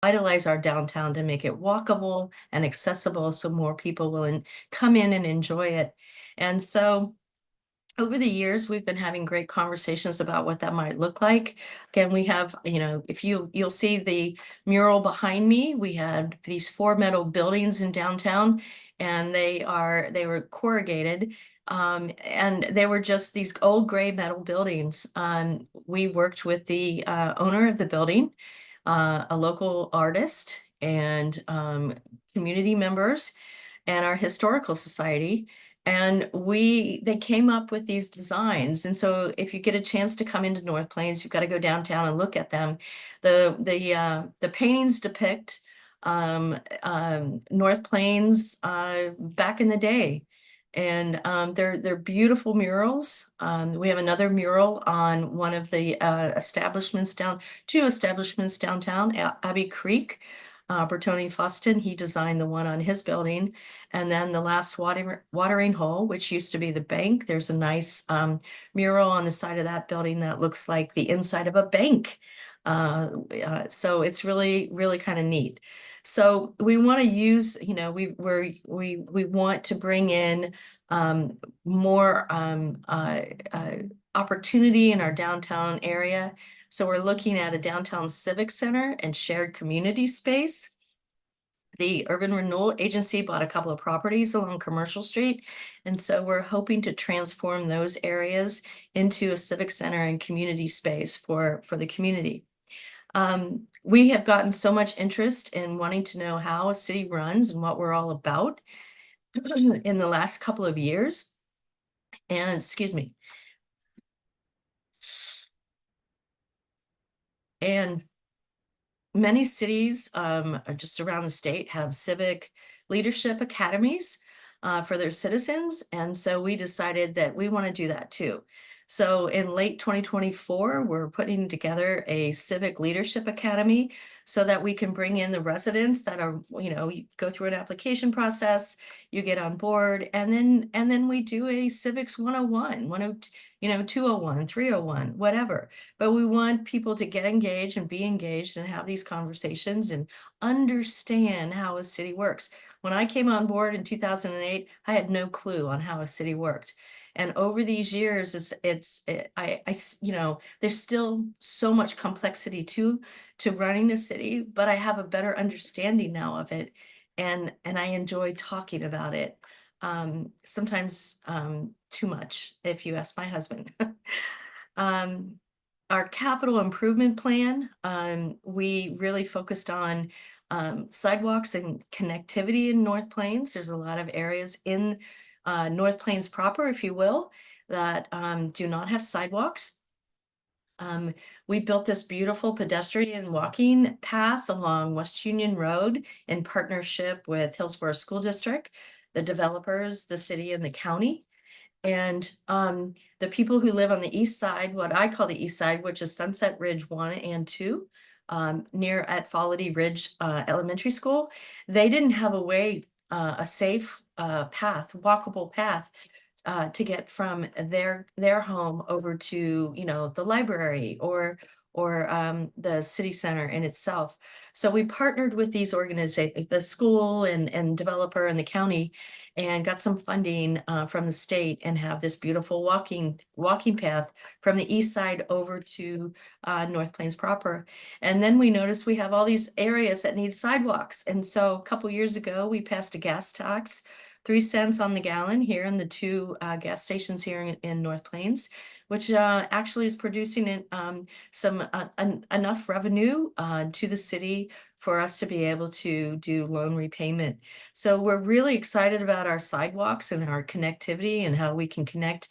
revitalize our downtown to make it walkable and accessible so more people will come in and enjoy it. And so over the years, we've been having great conversations about what that might look like. Again, we have, if you'll see the mural behind me, we had these four metal buildings in downtown, and they were corrugated. And they were just these old gray metal buildings. We worked with the owner of the building, a local artist, and community members, and our historical society, and they came up with these designs. And so if you get a chance to come into North Plains, you've got to go downtown and look at them. The paintings depict North Plains back in the day. And they're beautiful murals. We have another mural on one of the two establishments downtown, Abbey Creek. Bertoni Foston, he designed the one on his building. And then the last watering hole, which used to be the bank, there's a nice mural on the side of that building that looks like the inside of a bank. So it's really, really kind of neat. So we want to use, we want to bring in more opportunity in our downtown area. So we're looking at a downtown civic center and shared community space. The Urban Renewal Agency bought a couple of properties along Commercial Street, and so we're hoping to transform those areas into a civic center and community space for the community. We have gotten so much interest in wanting to know how a city runs and what we're all about in the last couple of years. And excuse me. And many cities just around the state have civic leadership academies for their citizens. And so we decided that we want to do that too. So in late 2024, we're putting together a civic leadership academy so that we can bring in the residents that are, you go through an application process, you get on board, and then we do a civics 101, 201, 301, whatever. But we want people to get engaged and be engaged and have these conversations and understand how a city works. When I came on board in 2008, I had no clue on how a city worked. And over these years, there's still so much complexity to running a city, but I have a better understanding now of it. And I enjoy talking about it. Sometimes too much, if you ask my husband. Our capital improvement plan, we really focused on sidewalks and connectivity in North Plains. There's a lot of areas in North Plains proper, if you will, that do not have sidewalks. We built this beautiful pedestrian walking path along West Union Road in partnership with Hillsborough School District, the developers, the city, and the county. And the people who live on the east side, what I call the east side, which is Sunset Ridge 1 and 2, near at Folliday Ridge Elementary School, they didn't have a safe path, walkable path to get from their home over to, the library or the city center in itself. So we partnered with these organizations, the school and developer and the county, and got some funding from the state and have this beautiful walking path from the east side over to North Plains proper. And then we noticed we have all these areas that need sidewalks. And so a couple years ago, we passed a gas tax, 3 cents on the gallon here in the two gas stations here in North Plains, which actually is producing enough revenue to the city for us to be able to do loan repayment. So we're really excited about our sidewalks and our connectivity and how we can connect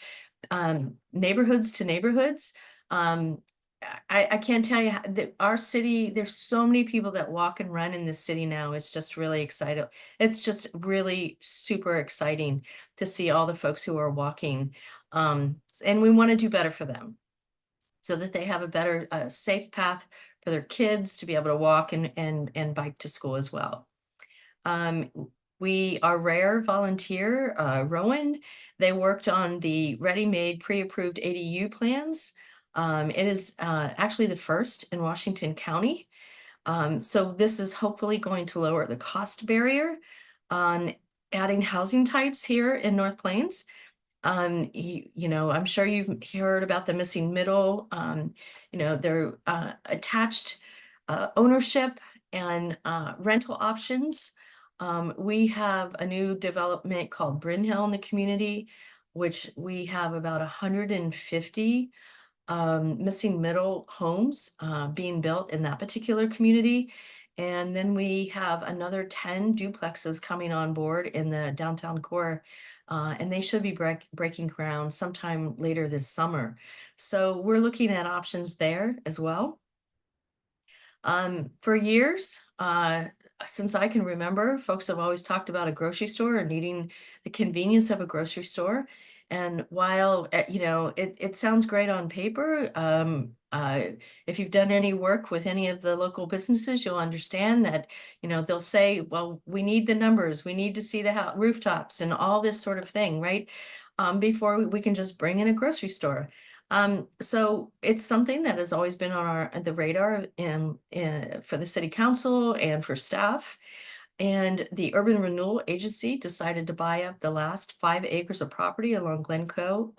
neighborhoods to neighborhoods. I can't tell you that our city, there's so many people that walk and run in this city now. It's just really exciting. It's just really super exciting to see all the folks who are walking. And we want to do better for them so that they have a better, safe path for their kids to be able to walk and bike to school as well. Our rare volunteer, Rowan, they worked on the ready-made pre-approved ADU plans. It is actually the first in Washington County. So this is hopefully going to lower the cost barrier on adding housing types here in North Plains. You know, I'm sure you've heard about the missing middle. You know, they're attached ownership and rental options. We have a new development called Bryn Hill in the community, which we have about 150 missing middle homes being built in that particular community. And then we have another 10 duplexes coming on board in the downtown core, and they should be breaking ground sometime later this summer. So we're looking at options there as well. For years, since I can remember, folks have always talked about a grocery store and needing the convenience of a grocery store. And while, you know, it sounds great on paper, if you've done any work with any of the local businesses, you'll understand that, you know, they'll say, well, we need the numbers, we need to see the rooftops and all this sort of thing, right? Before we can just bring in a grocery store. So it's something that has always been on the radar for the city council and for staff. And the Urban Renewal Agency decided to buy up the last 5 acres of property along Glencoe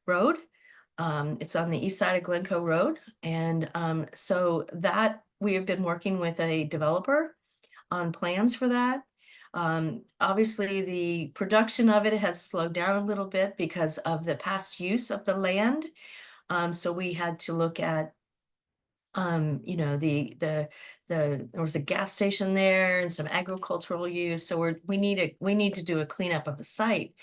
Road. It's on the east side of Glencoe Road. And so that we have been working with a developer on plans for that. Obviously, the production of it has slowed down a little bit because of the past use of the land. So we had to look at, you know, there was a gas station there and some agricultural use. So we need to do a cleanup of the site.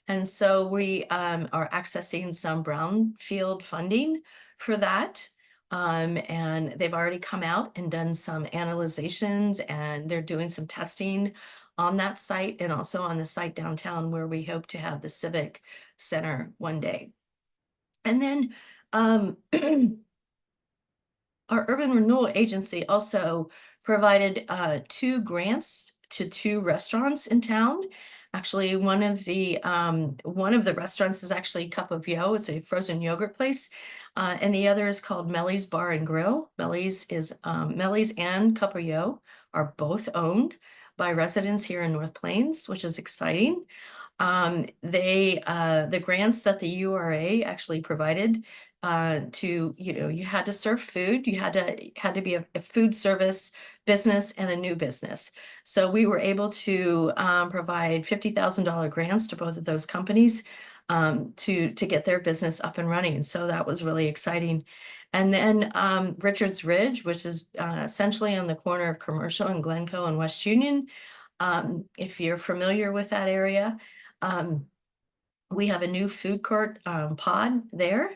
And so we are accessing some brownfield funding for that. And they've already come out and done some analyzations, and they're doing some testing on that site and also on the site downtown where we hope to have the civic center one day. And then our Urban Renewal Agency also provided 2 grants to 2 restaurants in town. Actually, one of the restaurants is actually Cup of Yo. It's a frozen yogurt place, and the other is called Melly's Bar and Grill. Melly's and Cup of Yo are both owned by residents here in North Plains, which is exciting. The grants that the URA actually provided to, you know, you had to serve food, you had to be a food service business and a new business. So we were able to provide $50,000 grants to both of those companies to get their business up and running. So that was really exciting. And then Richards Ridge, which is essentially on the corner of Commercial and Glencoe and West Union. If you're familiar with that area, we have a new food court pod there.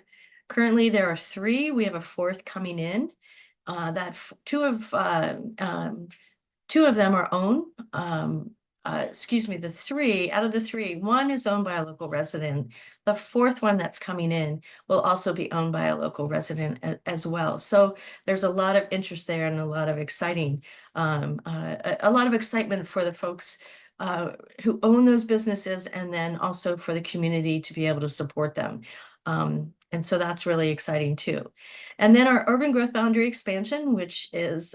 Currently, there are 3. We have a 4th coming in. Two of them are owned. Excuse me, the 3 out of the 3, 1 is owned by a local resident. The 4th one that's coming in will also be owned by a local resident as well. So there's a lot of interest there and a lot of exciting, a lot of excitement for the folks who own those businesses, and then also for the community to be able to support them. And so that's really exciting too. And then our urban growth boundary expansion, which is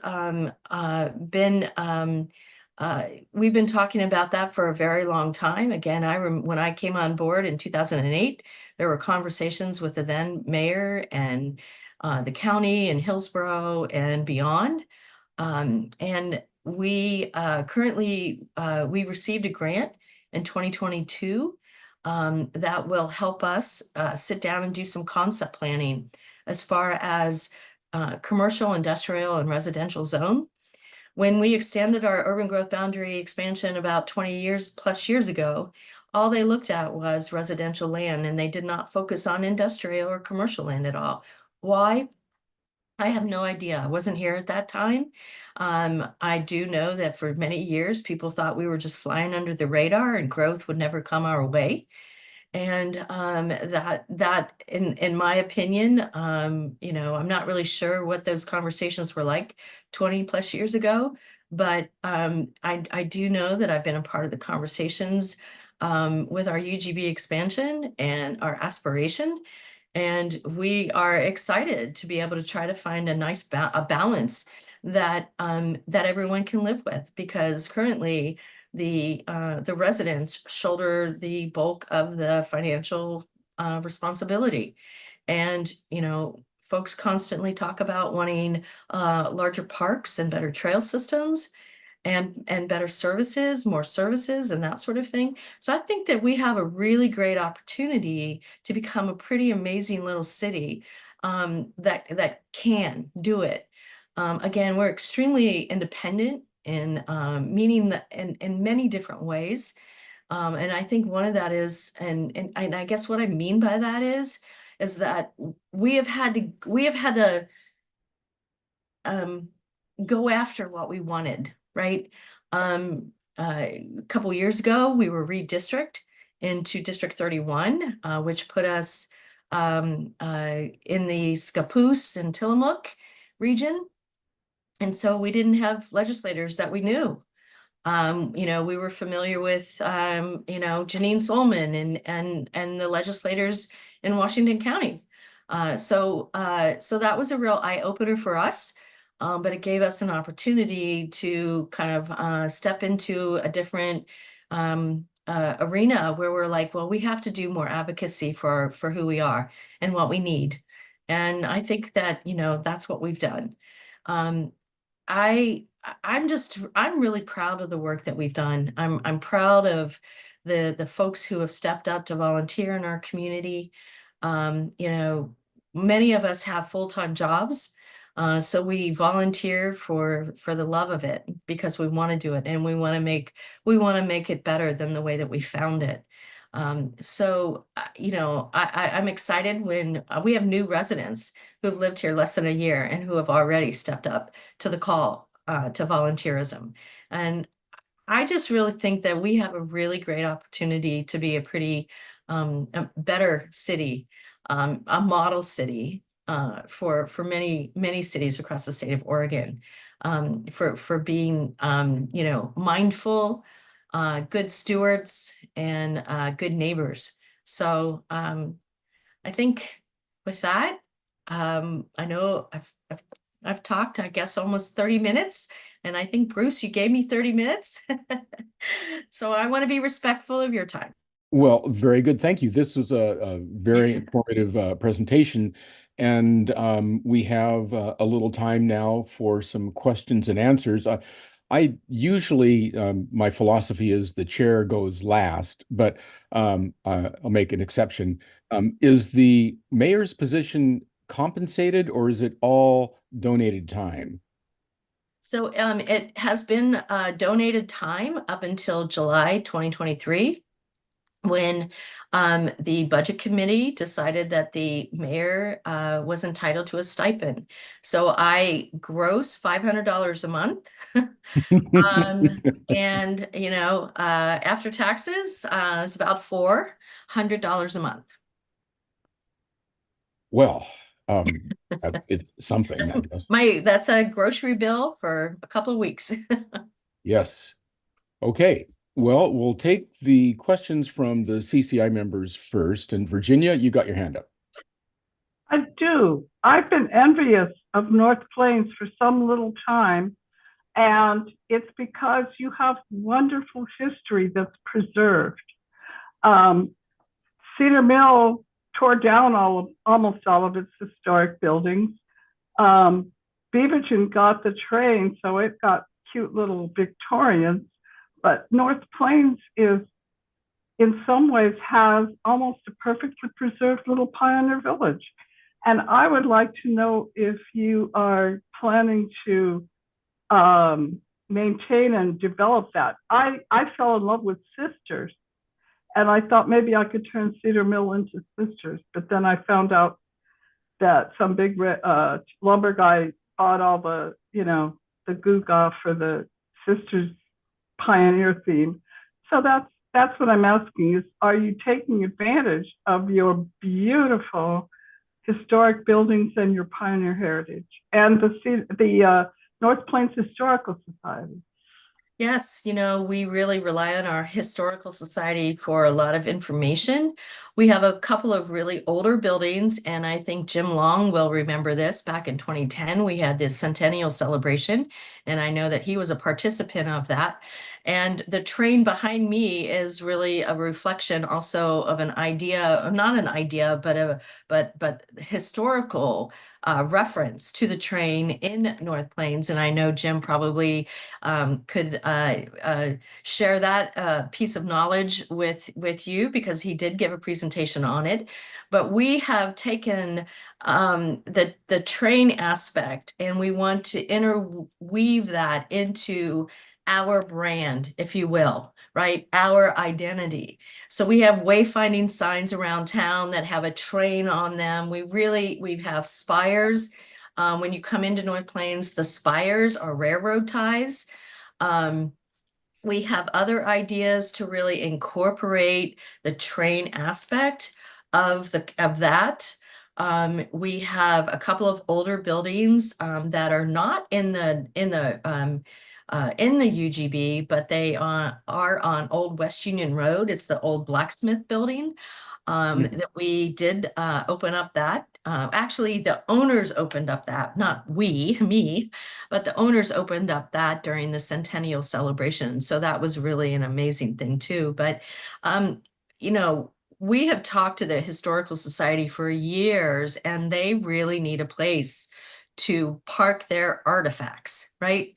we've been talking about that for a very long time. Again, when I came on board in 2008, there were conversations with the then mayor and the county and Hillsborough and beyond. And we currently we received a grant in 2022 that will help us sit down and do some concept planning as far as commercial, industrial, and residential zone. When we extended our urban growth boundary expansion about 20 plus years ago, all they looked at was residential land, and they did not focus on industrial or commercial land at all. Why? I have no idea. I wasn't here at that time. I do know that for many years, people thought we were just flying under the radar and growth would never come our way. And that in my opinion, you know, I'm not really sure what those conversations were like 20 plus years ago, but I do know that I've been a part of the conversations with our UGB expansion and our aspiration. And we are excited to be able to try to find a nice balance that that everyone can live with, because currently the residents shoulder the bulk of the financial responsibility. And, you know, folks constantly talk about wanting larger parks and better trail systems and better services, more services and that sort of thing. So I think that we have a really great opportunity to become a pretty amazing little city that can do it. Again, we're extremely independent in meaning that in many different ways. And I think one of that is, and I guess what I mean by that is that we have had to um, go after what we wanted, right? A couple years ago, we were redistrict into District 31, which put us in the Scappoose and Tillamook region. And so we didn't have legislators that we knew. You know, we were familiar with, you know, Janine Solomon and the legislators in Washington County. So that was a real eye opener for us. But it gave us an opportunity to kind of step into a different arena where we're like, well, we have to do more advocacy for who we are and what we need. And I think that, you know, that's what we've done. Um, I'm really proud of the work that we've done. I'm proud of the folks who have stepped up to volunteer in our community. You know, many of us have full-time jobs. So we volunteer for the love of it because we want to do it and we want to make it better than the way that we found it. You know, I'm excited when we have new residents who've lived here less than a year and who have already stepped up to the call to volunteerism. And I just really think that we have a really great opportunity to be a pretty a better city, a model city for many cities across the state of Oregon, for being you know, mindful, good stewards, and good neighbors. So I think with that, I know I've talked, I guess, almost 30 minutes, and I think, Bruce, you gave me 30 minutes. So I want to be respectful of your time. Well, very good. Thank you. This was a very informative presentation. And we have a little time now for some questions and answers. I usually, my philosophy is the chair goes last, but I'll make an exception. Is the mayor's position compensated or is it all donated time? So it has been donated time up until July 2023, when the budget committee decided that the mayor was entitled to a stipend. So I gross $500 a month. And you know, after taxes, it's about $400 a month. Well, it's something, That's I guess. that's a grocery bill for a couple of weeks. Yes. Okay. Well, we'll take the questions from the CCI members first. And Virginia, you got your hand up. I do. I've been envious of North Plains for some little time, and it's because you have wonderful history that's preserved. Um, Cedar Mill tore down almost all of its historic buildings. Um, Beaverton got the train, so it got cute little Victorians. But North Plains is, in some ways, has almost a perfectly preserved little pioneer village. And I would like to know if you are planning to maintain and develop that. I fell in love with Sisters, and I thought maybe I could turn Cedar Mill into Sisters, but then I found out that some big lumber guy bought all the, you know, the goo-gaw for the Sisters Pioneer theme. So that's what I'm asking is, are you taking advantage of your beautiful historic buildings and your pioneer heritage and the North Plains Historical Society? Yes, we really rely on our historical society for a lot of information. We have a couple of really older buildings, and I think Jim Long will remember this. Back in 2010, we had this centennial celebration, and I know that he was a participant of that. And the train behind me is really a reflection also of an idea, not an idea, but historical reference to the train in North Plains. And I know Jim probably could share that piece of knowledge with you because he did give a presentation on it. But we have taken the train aspect and we want to interweave that into our brand, if you will, right? Our identity. So we have wayfinding signs around town that have a train on them. We have spires. When you come into North Plains, the spires are railroad ties. Um, we have other ideas to really incorporate the train aspect of that. We have a couple of older buildings that are not in the UGB, but they are on Old West Union Road. It's the old blacksmith building that we did open up that. Actually, the owners opened up that, not me, but the owners opened up that during the centennial celebration. So that was really an amazing thing too. But, um, you know, we have talked to the Historical Society for years, and they really need a place to park their artifacts, right?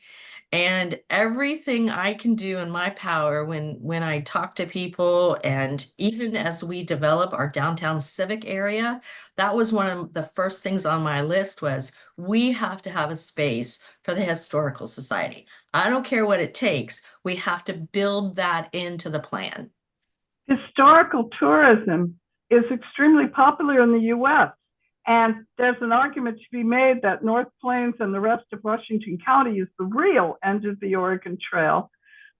And everything I can do in my power when I talk to people and even as we develop our downtown civic area, that was one of the first things on my list was we have to have a space for the Historical Society. I don't care what it takes. We have to build that into the plan. Historical tourism is extremely popular in the U.S. And there's an argument to be made that North Plains and the rest of Washington County is the real end of the Oregon Trail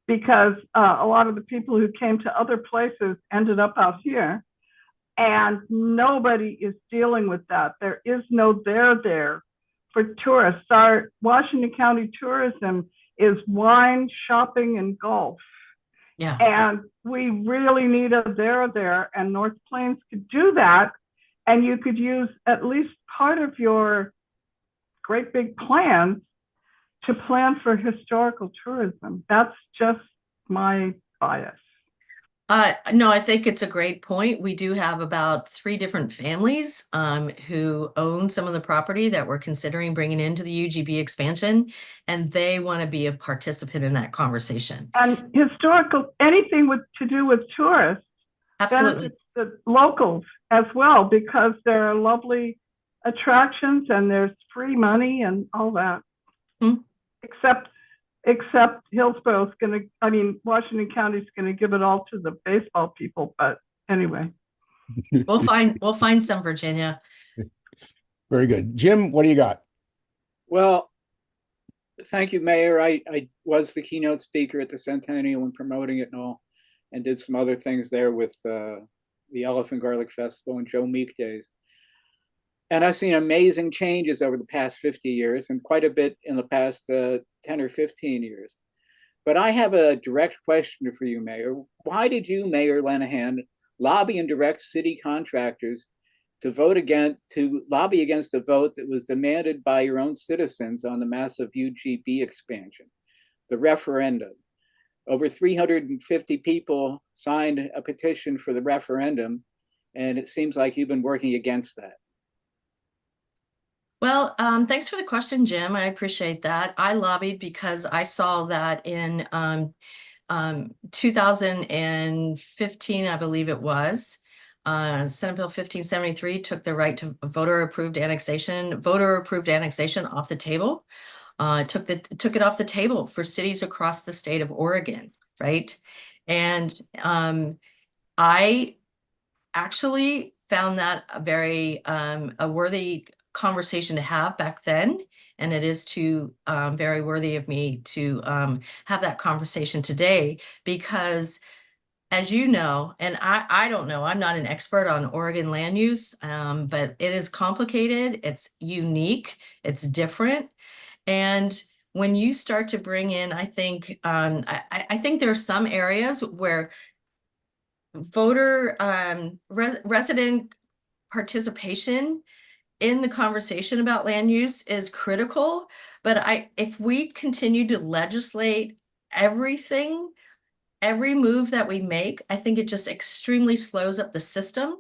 because a lot of the people who came to other places ended up out here. And nobody is dealing with that. There is no there for tourists. Our Washington County tourism is wine, shopping, and golf. Yeah. And we really need a there, and North Plains could do that. And you could use at least part of your great big plans to plan for historical tourism. That's just my bias. No, I think it's a great point. We do have about 3 different families who own some of the property that we're considering bringing into the UGB expansion, and they want to be a participant in that conversation. And historical, anything to do with tourists Absolutely. benefits the locals as well because there are lovely attractions and there's free money and all that. Hmm. Except Hillsboro's Washington County's gonna give it all to the baseball people, but anyway. We'll find some, Virginia. Very good. Jim, what do you got? Well, thank you, Mayor. I was the keynote speaker at the Centennial and promoting it and all, and did some other things there with the Elephant Garlic Festival and Joe Meek days. And I've seen amazing changes over the past 50 years and quite a bit in the past 10 or 15 years. But I have a direct question for you, Mayor. Why did you, Mayor Lenahan, lobby and direct city contractors to lobby against a vote that was demanded by your own citizens on the massive UGB expansion, the referendum? Over 350 people signed a petition for the referendum, and it seems like you've been working against that. Well, thanks for the question, Jim. I appreciate that. I lobbied because I saw that in 2015, I believe it was. Senate Bill 1573 took the right to voter approved annexation off the table. Took it off the table for cities across the state of Oregon, right? And I actually found that a very a worthy conversation to have back then, and it is very worthy of me to have that conversation today because as you know, and I don't know, I'm not an expert on Oregon land use, but it is complicated, it's unique, it's different. And when you start to bring in, I think, I think there are some areas where voter, resident participation in the conversation about land use is critical. But if we continue to legislate everything, every move that we make, I think it just extremely slows up the system.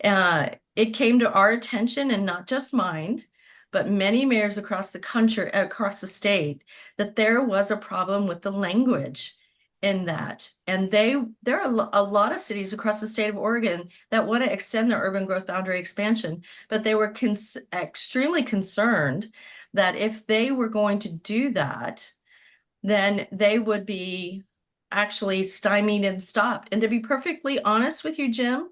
It came to our attention, and not just mine, but many mayors across the country, across the state, that there was a problem with the language in that. And there are a lot of cities across the state of Oregon that want to extend their urban growth boundary expansion, but they were extremely concerned that if they were going to do that, then they would be actually stymied and stopped. And to be perfectly honest with you, Jim,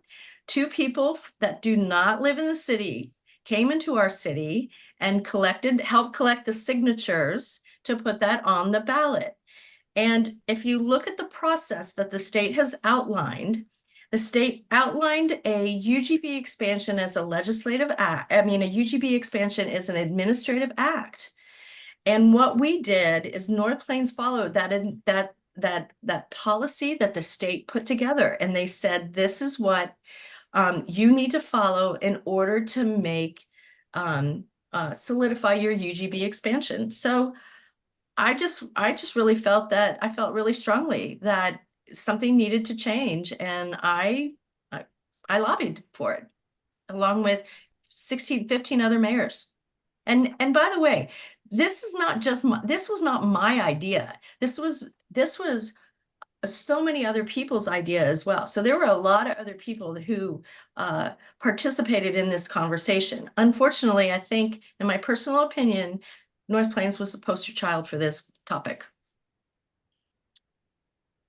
two people that do not live in the city came into our city and helped collect the signatures to put that on the ballot. And if you look at the process that the state has outlined, the state outlined a UGB expansion as a legislative act. I mean, a UGB expansion is an administrative act. And what we did is North Plains followed that policy that the state put together. And they said, this is what you need to follow in order to make solidify your UGB expansion. So I just really felt that I felt really strongly that something needed to change, and I lobbied for it along with 15 other mayors. And by the way, this is not just this was not my idea. This was so many other people's idea as well. So there were a lot of other people who participated in this conversation. Unfortunately, I think, in my personal opinion, North Plains was the poster child for this topic.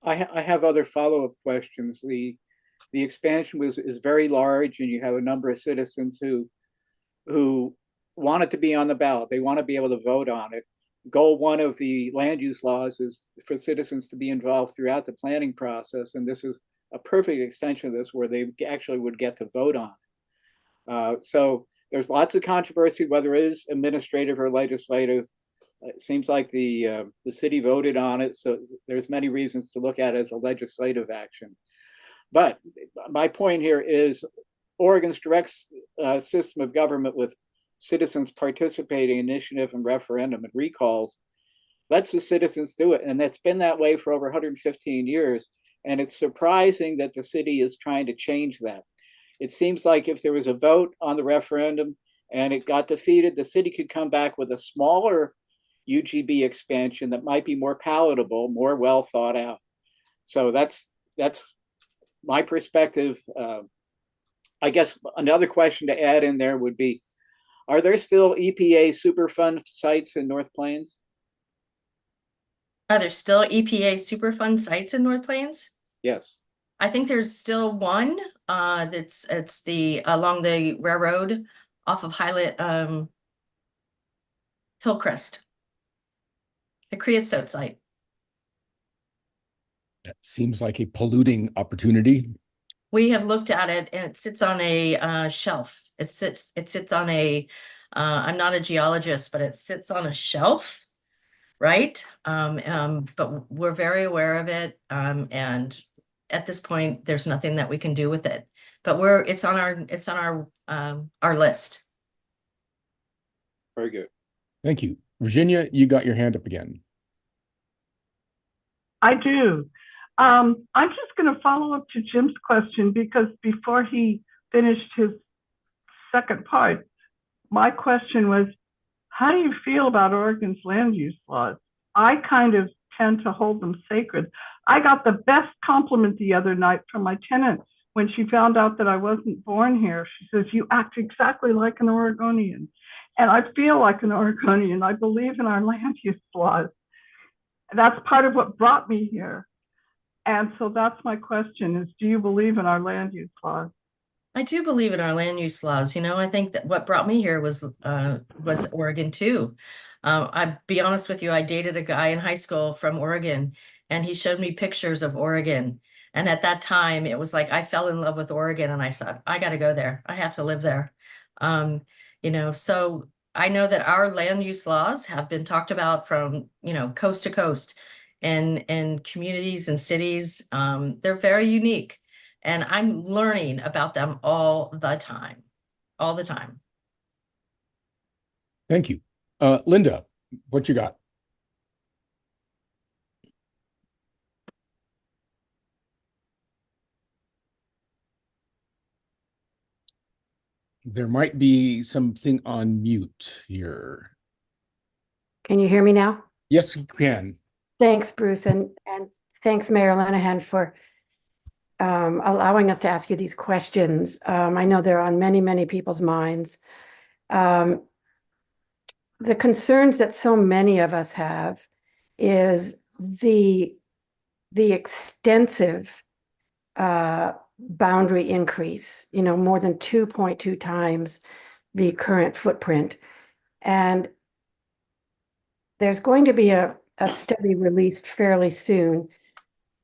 I have other follow-up questions. The expansion is very large, and you have a number of citizens who want it to be on the ballot. They want to be able to vote on it. Goal one of the land use laws is for citizens to be involved throughout the planning process, and this is a perfect extension of this, where they actually would get to vote on it. So there's lots of controversy whether it is administrative or legislative. It seems like the city voted on it, so there's many reasons to look at it as a legislative action. But my point here is Oregon's direct system of government with citizens participating in initiative and referendum and recalls lets the citizens do it. And that's been that way for over 115 years. And it's surprising that the city is trying to change that. It seems like if there was a vote on the referendum and it got defeated, the city could come back with a smaller UGB expansion that might be more palatable, more well thought out. So that's my perspective. I guess another question to add in there would be, are there still EPA Superfund sites in North Plains? Are there still EPA Superfund sites in North Plains? Yes. I think there's still one. It's along the railroad off of Hillcrest, the creosote site. That seems like a polluting opportunity. We have looked at it, and it sits on a shelf. It sits on a, I'm not a geologist, but it sits on a shelf, right? But we're very aware of it. And at this point, there's nothing that we can do with it. But it's on our list. Very good. Thank you. Virginia, you got your hand up again. I do. I'm just going to follow up to Jim's question, because before he finished his second part, my question was, how do you feel about Oregon's land use laws? I kind of tend to hold them sacred. I got the best compliment the other night from my tenant when she found out that I wasn't born here. She says, you act exactly like an Oregonian. And I feel like an Oregonian. I believe in our land use laws. That's part of what brought me here. And so that's my question is, do you believe in our land use laws? I do believe in our land use laws. I think that what brought me here was Oregon too. I'll be honest with you, I dated a guy in high school from Oregon, and he showed me pictures of Oregon. And at that time, it was like I fell in love with Oregon, and I said, I got to go there. I have to live there. So I know that our land use laws have been talked about from, coast to coast in communities and cities. They're very unique, and I'm learning about them all the time, all the time. Thank you. Linda, what you got? There might be something on mute here. Can you hear me now? Yes, you can. Thanks, Bruce, and thanks, Mayor Lenahan, for allowing us to ask you these questions. I know they're on many, many people's minds. The concerns that so many of us have is the extensive boundary increase, more than 2.2 times the current footprint. And there's going to be a study released fairly soon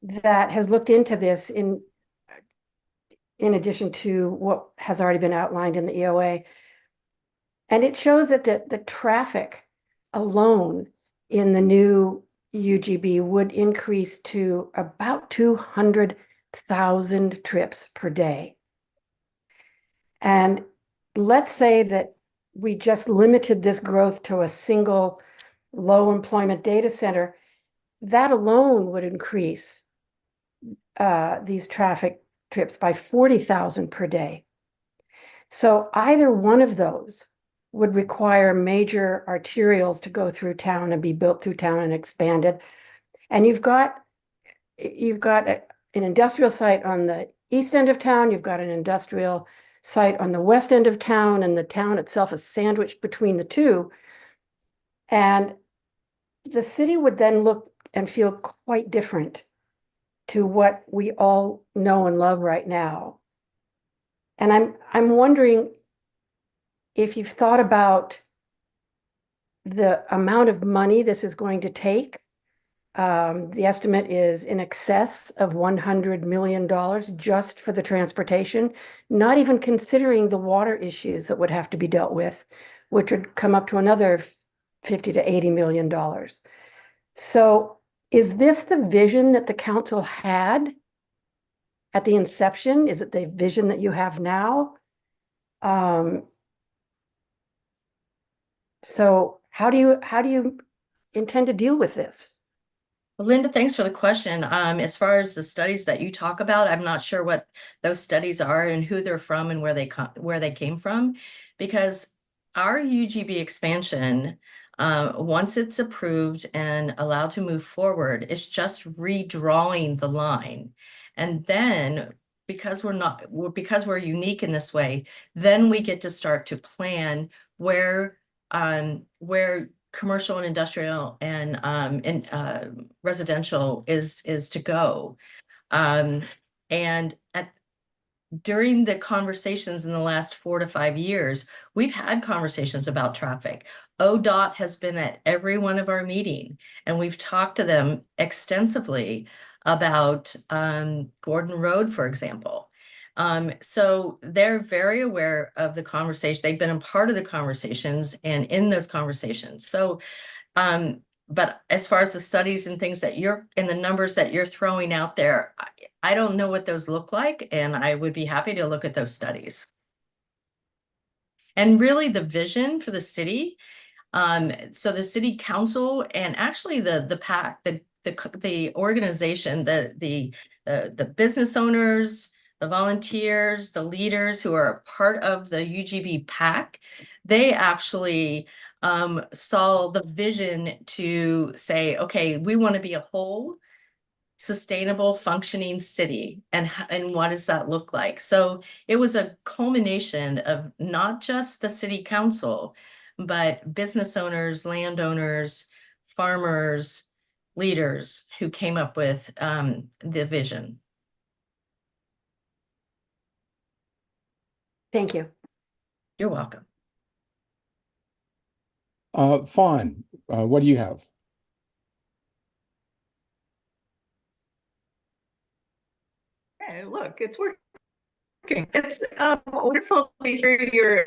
that has looked into this in addition to what has already been outlined in the EOA. And it shows that the traffic alone in the new UGB would increase to about 200,000 trips per day. And let's say that we just limited this growth to a single low employment data center, that alone would increase these traffic trips by 40,000 per day. So either one of those would require major arterials to go through town and be built through town and expanded. And you've got an industrial site on the east end of town, you've got an industrial site on the west end of town, and the town itself is sandwiched between the two. And the city would then look and feel quite different to what we all know and love right now. And I'm wondering if you've thought about the amount of money this is going to take. The estimate is in excess of $100 million just for the transportation, not even considering the water issues that would have to be dealt with, which would come up to another $50 to $80 million. So is this the vision that the council had at the inception? Is it the vision that you have now? So how do you intend to deal with this? Well, Linda, thanks for the question. As far as the studies that you talk about, I'm not sure what those studies are and who they're from and where they came from, because our UGB expansion, once it's approved and allowed to move forward, it's just redrawing the line. And then because we're unique in this way, then we get to start to plan where commercial and industrial and residential is to go. And during the conversations in the last 4 to 5 years, we've had conversations about traffic. ODOT has been at every one of our meetings, and we've talked to them extensively about Gordon Road, for example. So they're very aware of the conversation. They've been a part of the conversations and in those conversations. So, but as far as the studies and things that and the numbers that you're throwing out there, I don't know what those look like, and I would be happy to look at those studies. And really the vision for the city, so the city council and actually the PAC, the organization, the business owners, the volunteers, the leaders who are part of the UGB PAC, they actually saw the vision to say, okay, we want to be a whole, sustainable, functioning city, and what does that look like? So it was a culmination of not just the city council, but business owners, landowners, farmers, leaders who came up with the vision. Thank you. You're welcome. Fawn, what do you have? Hey, look, it's working. It's wonderful to hear your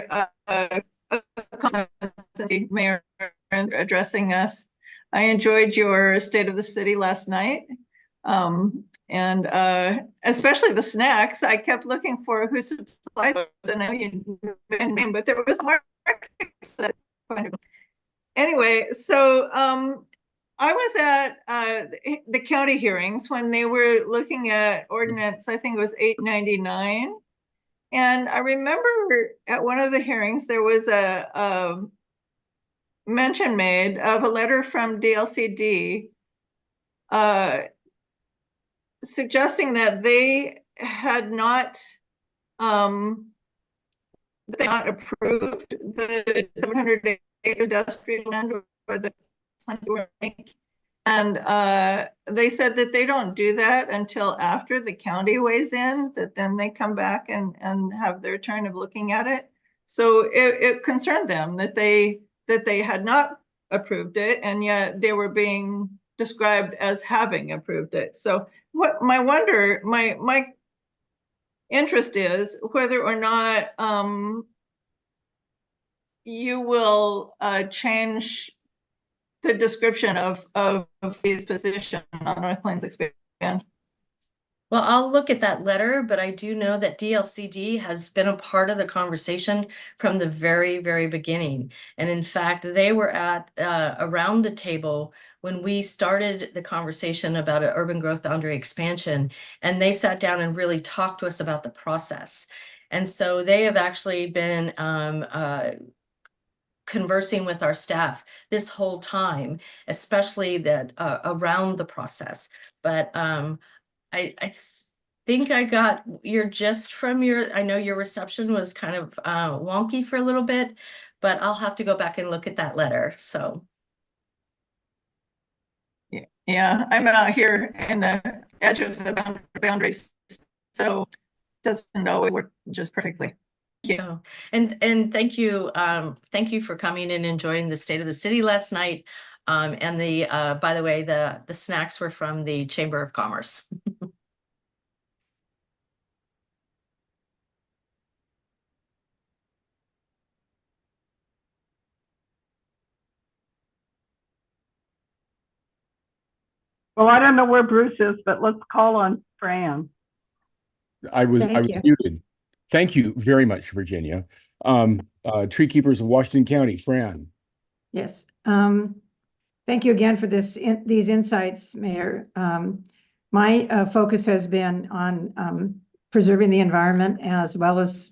Mayor, addressing us. I enjoyed your State of the City last night. And especially the snacks. I kept looking for who supplied those. I know you name, but there was more. Anyway, so I was at the county hearings when they were looking at ordinance, I think it was 899. And I remember at one of the hearings, there was a mention made of a letter from DLCD suggesting that they had not approved the 700 acre industrial land or the plans were made. And they said that they don't do that until after the county weighs in, that then they come back and have their turn of looking at it. So it concerned them that they had not approved it, and yet they were being described as having approved it. So what my interest is whether or not you will change the description of Fee's position on North Plains expansion. Well, I'll look at that letter, but I do know that DLCD has been a part of the conversation from the very, very beginning. And in fact, they were at around the table when we started the conversation about an urban growth boundary expansion, and they sat down and really talked to us about the process. And so they have actually been conversing with our staff this whole time, especially that around the process. But I think I got your gist from I know your reception was kind of wonky for a little bit, but I'll have to go back and look at that letter, so. Yeah, I'm out here in the edge of the boundaries, so doesn't always work just perfectly. Oh, and thank you for coming and enjoying the State of the City last night. And by the way, the snacks were from the Chamber of Commerce. Well, I don't know where Bruce is, but let's call on Fran. I was Thank you. muted. Thank you very much, Virginia. Tree Keepers of Washington County, Fran. Yes. Thank you again for these insights, Mayor. My focus has been on preserving the environment as well as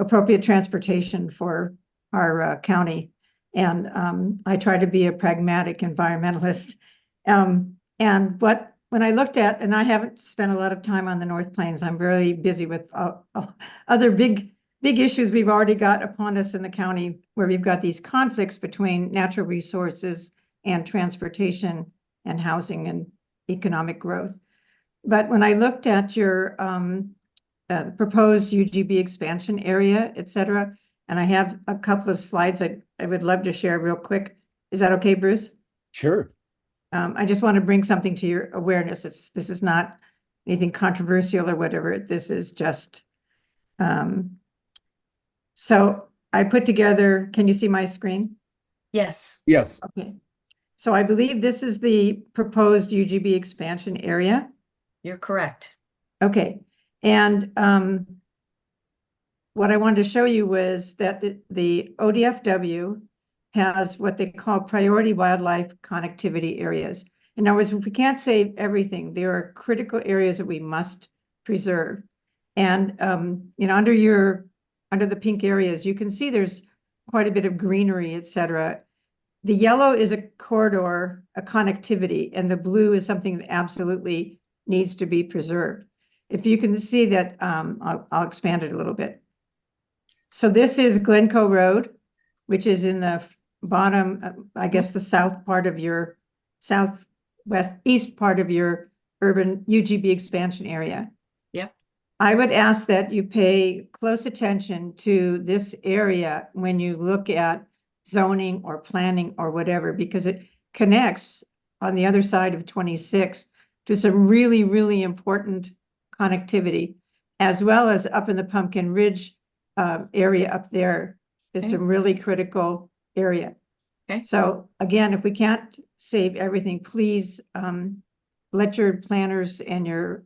appropriate transportation for our county. And I try to be a pragmatic environmentalist. When I looked at, and I haven't spent a lot of time on the North Plains, I'm very busy with other big issues we've already got upon us in the county, where we've got these conflicts between natural resources and transportation and housing and economic growth. But when I looked at your proposed UGB expansion area, et cetera, and I have a couple of slides I would love to share real quick. Is that okay, Bruce? Sure. I just want to bring something to your awareness. This is not anything controversial or whatever. This is just, so I put together, can you see my screen? Yes. Yes. Okay. So I believe this is the proposed UGB expansion area. You're correct. Okay. And what I wanted to show you was that the ODFW has what they call priority wildlife connectivity areas. In other words, if we can't save everything, there are critical areas that we must preserve. And you know, under the pink areas, you can see there's quite a bit of greenery, et cetera. The yellow is a corridor, a connectivity, and the blue is something that absolutely needs to be preserved. If you can see that, I'll expand it a little bit. So this is Glencoe Road, which is in the bottom, I guess the south part of your east part of your urban UGB expansion area. Yep. I would ask that you pay close attention to this area when you look at zoning or planning or whatever, because it connects on the other side of 26 to some really, really important connectivity, as well as up in the Pumpkin Ridge area up there is Okay. a really critical area. Okay. So again, if we can't save everything, please let your planners and your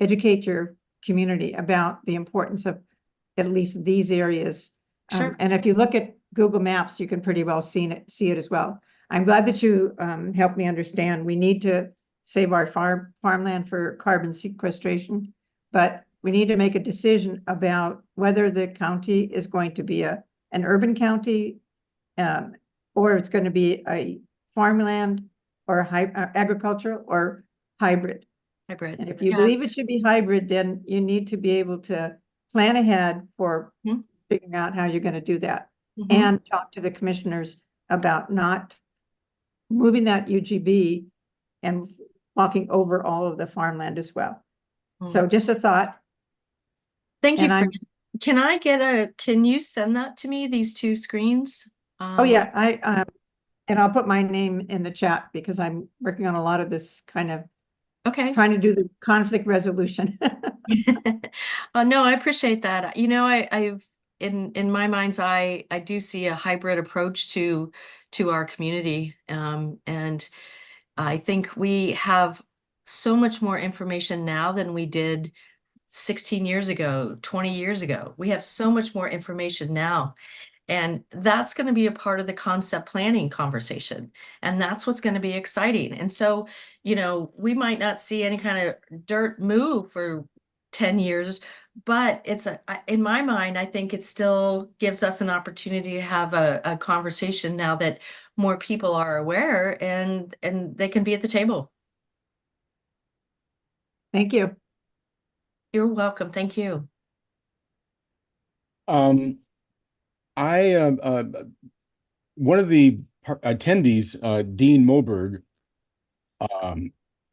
educate your community about the importance of at least these areas. Sure. And if you look at Google Maps, you can pretty well see it as well. I'm glad that you helped me understand. We need to save our farmland for carbon sequestration, but we need to make a decision about whether the county is going to be an urban county, or it's going to be a farmland or agricultural or hybrid. Hybrid. And if you Yeah. believe it should be hybrid, then you need to be able to plan ahead for Mhm. figuring out how you're going to do that, Mhm. and talk to the commissioners about not moving that UGB and walking over all of the farmland as well. Mm. So just a thought. Thank you, And Fran. Can you send that to me, these two screens? Oh yeah, and I'll put my name in the chat because I'm working on a lot of this kind of Okay. trying to do the conflict resolution. No, I appreciate that. You know, I've in my mind's eye, I do see a hybrid approach to our community. And I think we have so much more information now than we did 16 years ago, 20 years ago. We have so much more information now. And that's going to be a part of the concept planning conversation. And that's what's going to be exciting. And so, you know, we might not see any kind of dirt move for 10 years, but in my mind, I think it still gives us an opportunity to have a conversation now that more people are aware and they can be at the table. Thank you. You're welcome. Thank you. One of the attendees, Dean Moberg,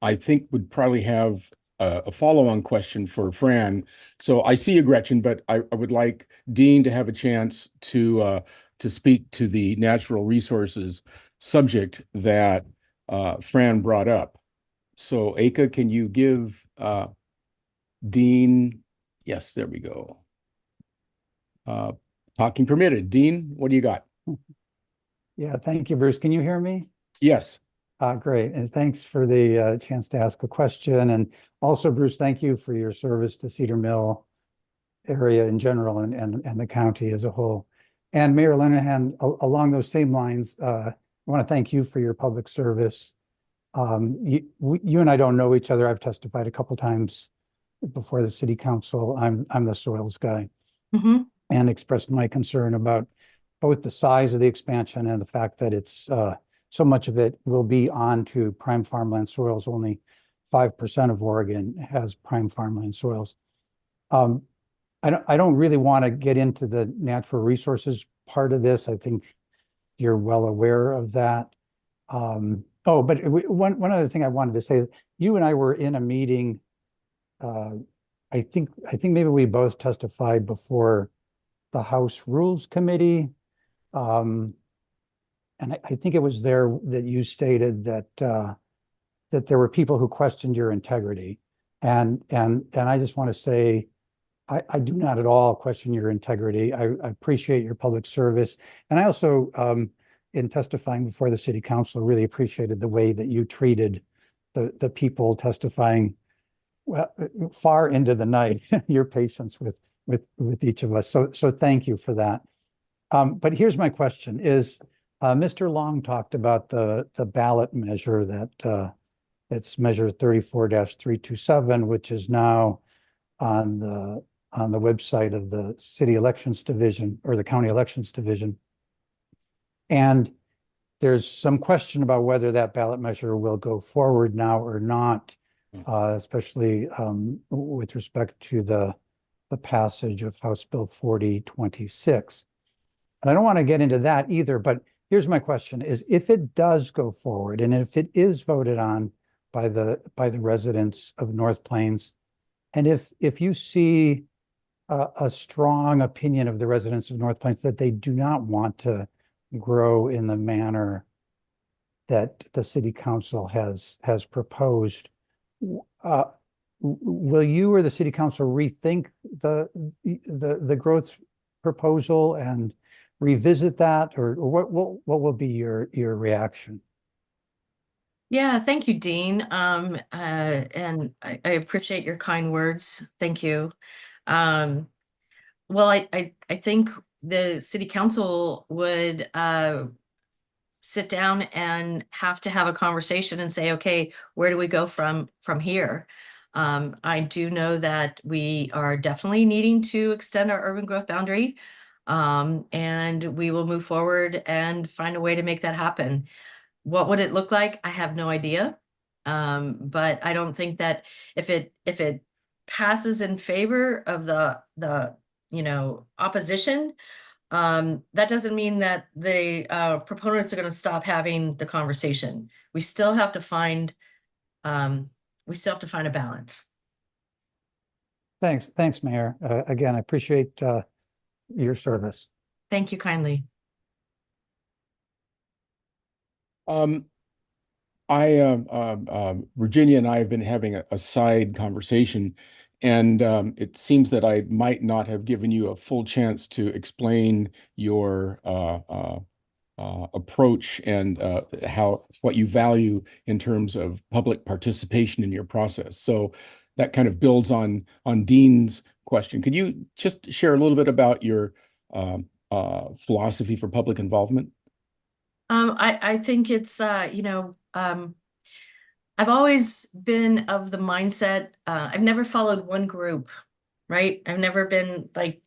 I think would probably have a follow-on question for Fran. So I see you, Gretchen, but I would like Dean to have a chance to speak to the natural resources subject that Fran brought up. So Aka, can you give Dean? Yes, there we go. Talking permitted. Dean, what do you got? Yeah, thank you, Bruce. Can you hear me? Yes. Great. And thanks for the chance to ask a question. And also, Bruce, thank you for your service to Cedar Mill area in general and the county as a whole. And Mayor Lenahan, along those same lines, I want to thank you for your public service. You and I don't know each other. I've testified a couple times before the city council. I'm the soils guy. Mm-hmm. And expressed my concern about both the size of the expansion and the fact that it's so much of it will be on to prime farmland soils. Only 5% of Oregon has prime farmland soils. I don't really want to get into the natural resources part of this. I think you're well aware of that. But one other thing I wanted to say, you and I were in a meeting. I think maybe we both testified before the House Rules Committee. And I think it was there that you stated that that there were people who questioned your integrity. And I just want to say, I do not at all question your integrity. I appreciate your public service. And I also, in testifying before the city council, really appreciated the way that you treated the people testifying far into the night, your patience with each of us. So thank you for that. But here's my question is, Mr. Long talked about the ballot measure that it's measure 34-327, which is now on the website of the city elections division or the county elections division. And there's some question about whether that ballot measure will go forward now or not, especially with respect to the passage of House Bill 4026. And I don't want to get into that either, but here's my question is if it does go forward and if it is voted on by the residents of North Plains, and if you see a strong opinion of the residents of North Plains that they do not want to grow in the manner that the city council has proposed, will you or the city council rethink the growth proposal revisit that, or what will be your reaction? Yeah, thank you, Dean. And I appreciate your kind words. Thank you. Well, I think the city council would sit down and have to have a conversation and say, okay, where do we go from here? I do know that we are definitely needing to extend our urban growth boundary, and we will move forward and find a way to make that happen. What would it look like? I have no idea. But I don't think that if it passes in favor of the opposition, that doesn't mean that the proponents are going to stop having the conversation. We still have to find a balance. Thanks, Mayor. Again, I appreciate your service. Thank you kindly. Virginia and I have been having a side conversation, and it seems that I might not have given you a full chance to explain your approach and what you value in terms of public participation in your process. So that kind of builds on Dean's question. Could you just share a little bit about your philosophy for public involvement? I think it's I've always been of the mindset, I've never followed one group, right? I've never been like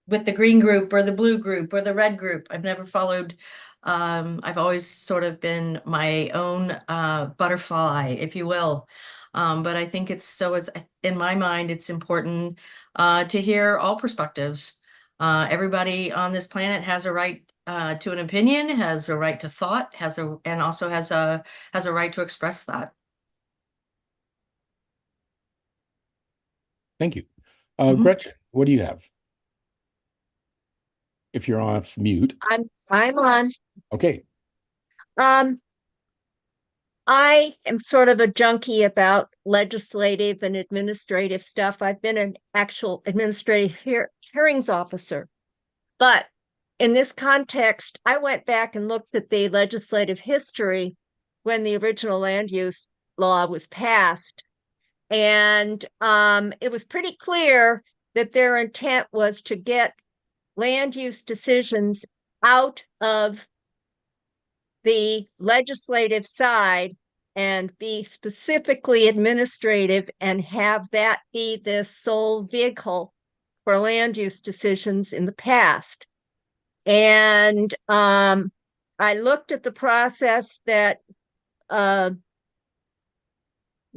with the green group or the blue group or the red group. I've never followed, I've always sort of been my own butterfly, if you will. But I think in my mind, it's important to hear all perspectives. Everybody on this planet has a right to an opinion, has a right to thought, and also has a right to express that. Thank you. Mhm. Gretchen, what do you have? If you're off mute. I'm on. Okay. I am sort of a junkie about legislative and administrative stuff. I've been an actual administrative hearings officer. But in this context, I went back and looked at the legislative history when the original land use law was passed. And it was pretty clear that their intent was to get land use decisions out of the legislative side and be specifically administrative and have that be the sole vehicle for land use decisions in the past. And I looked at the process that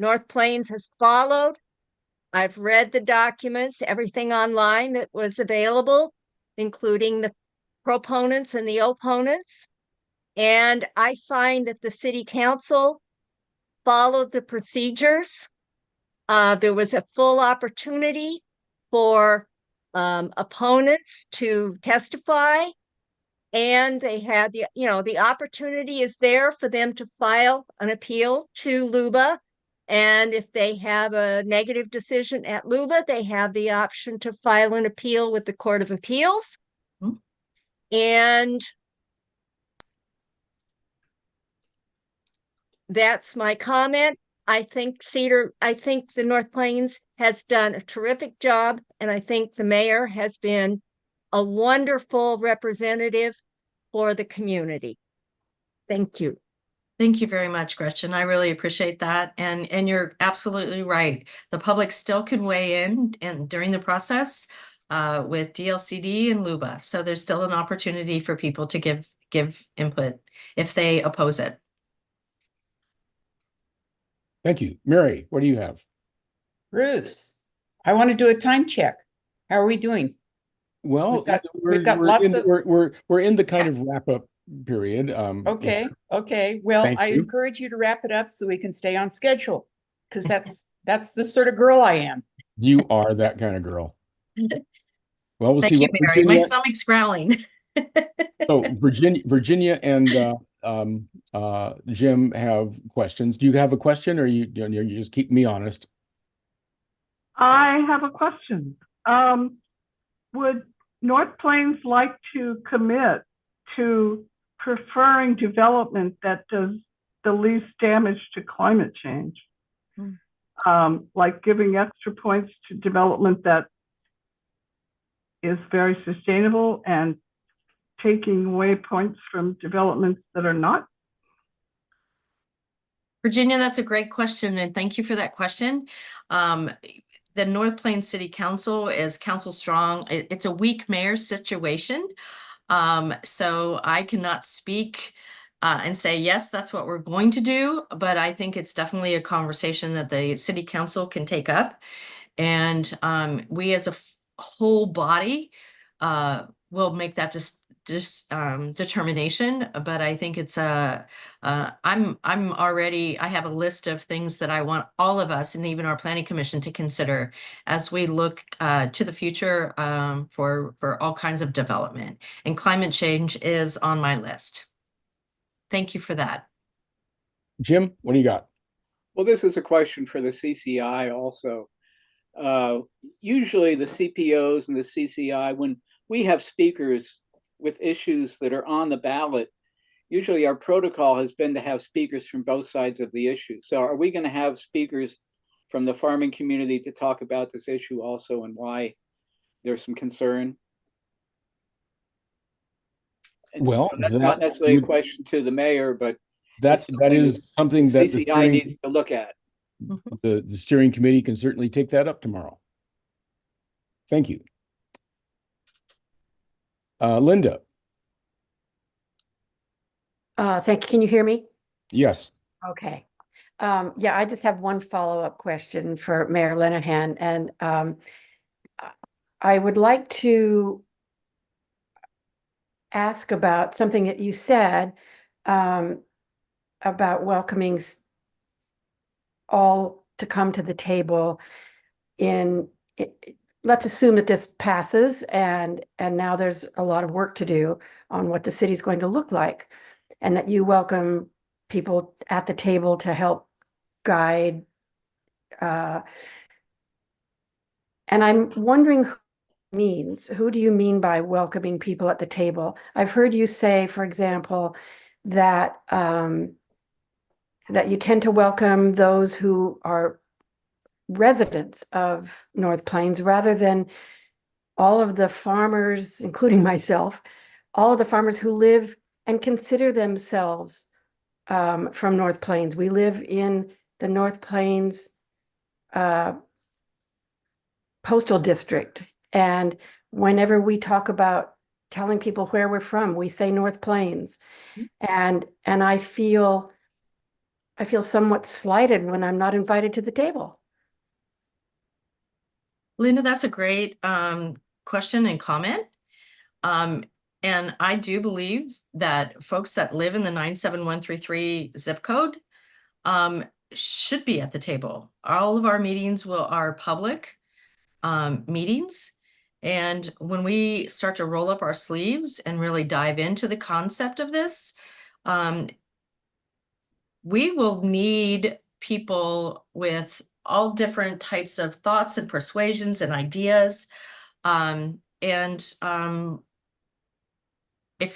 North Plains has followed. I've read the documents, everything online that was available, including the proponents and the opponents. And I find that the city council followed the procedures. There was a full opportunity for opponents to testify, and they had the opportunity is there for them to file an appeal to LUBA. And if they have a negative decision at LUBA, they have the option to file an appeal with the Court of Appeals. Mm-hmm. And that's my comment. I think the North Plains has done a terrific job, and I think the mayor has been a wonderful representative for the community. Thank you. Thank you very much, Gretchen. I really appreciate that. And you're absolutely right. The public still can weigh in and during the process with DLCD and LUBA. So there's still an opportunity for people to give input if they oppose it. Thank you. Mary, what do you have? Bruce, I want to do a time check. How are we doing? Well, we're in the kind of wrap up period. Okay. Well, I encourage you to wrap it up so we can stay on schedule, because that's the sort of girl I am. You are that kind of girl. Well, we'll Thank see you, what Mary. My stomach's growling. So Virginia and Jim have questions. Do you have a question, or you just keep me honest? I have a question. Would North Plains like to commit to preferring development that does the least damage to climate change. Like giving extra points to development that is very sustainable and taking away points from developments that are not. Virginia, that's a great question, and thank you for that question. The North Plains City Council is council strong. It's a weak mayor situation. So I cannot speak and say, yes, that's what we're going to do, but I think it's definitely a conversation that the city council can take up. And we as a whole body will make that determination. But I think it's I have a list of things that I want all of us and even our planning commission to consider as we look to the future for all kinds of development. And climate change is on my list. Thank you for that. Jim, what do you got? Well, this is a question for the CCI also. Usually the CPOs and the CCI, when we have speakers with issues that are on the ballot, usually our protocol has been to have speakers from both sides of the issue. So are we going to have speakers from the farming community to talk about this issue also and why there's some concern? And Well, so that's not necessarily a question to the mayor, but that is something that the CCI needs to look at. The steering committee can certainly take that up tomorrow. Thank you. Linda. Thank you. Can you hear me? Yes. Okay. Yeah, I just have one follow-up question for Mayor Linehan, and I would like to ask about something that you said about welcoming all to come to the table let's assume that this passes and now there's a lot of work to do on what the city's going to look like, and that you welcome people at the table to help guide. And I'm wondering who do you mean by welcoming people at the table? I've heard you say, for example, that that you tend to welcome those who are residents of North Plains rather than all of the farmers, including myself, all of the farmers who live and consider themselves from North Plains. We live in the North Plains postal district, and whenever we talk about telling people where we're from, we say North Plains. And I feel somewhat slighted when I'm not invited to the table. Linda, that's a great question and comment. And I do believe that folks that live in the 97133 zip code should be at the table. All of our meetings are public meetings. And when we start to roll up our sleeves and really dive into the concept of this, we will need people with all different types of thoughts and persuasions and ideas. If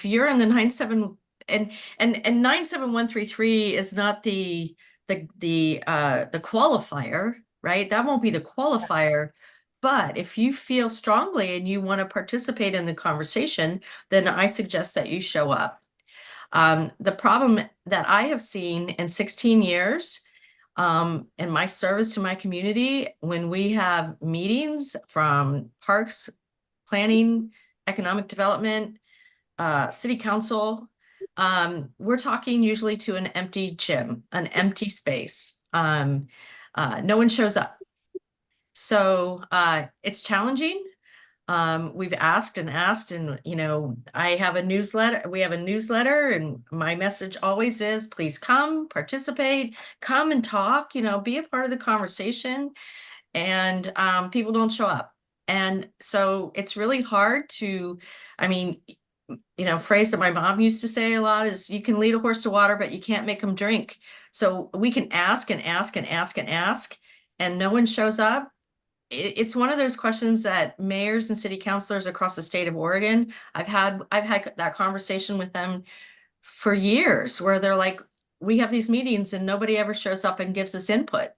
you're in the 97133 is not the qualifier, right? That won't be the qualifier. But if you feel strongly and you want to participate in the conversation, then I suggest that you show up. The problem that I have seen in 16 years in my service to my community, when we have meetings from parks, planning, economic development, city council, we're talking usually to an empty gym, an empty space. No one shows up. So it's challenging. We've asked and I have a newsletter. We have a newsletter, and my message always is, please come, participate, come and talk, be a part of the conversation. And people don't show up. And so it's really hard to, phrase that my mom used to say a lot is, you can lead a horse to water, but you can't make them drink. So we can ask and ask and ask and ask, and no one shows up. it's one of those questions that mayors and city councilors across the state of Oregon, I've had that conversation with them for years where they're like, we have these meetings and nobody ever shows up and gives us input.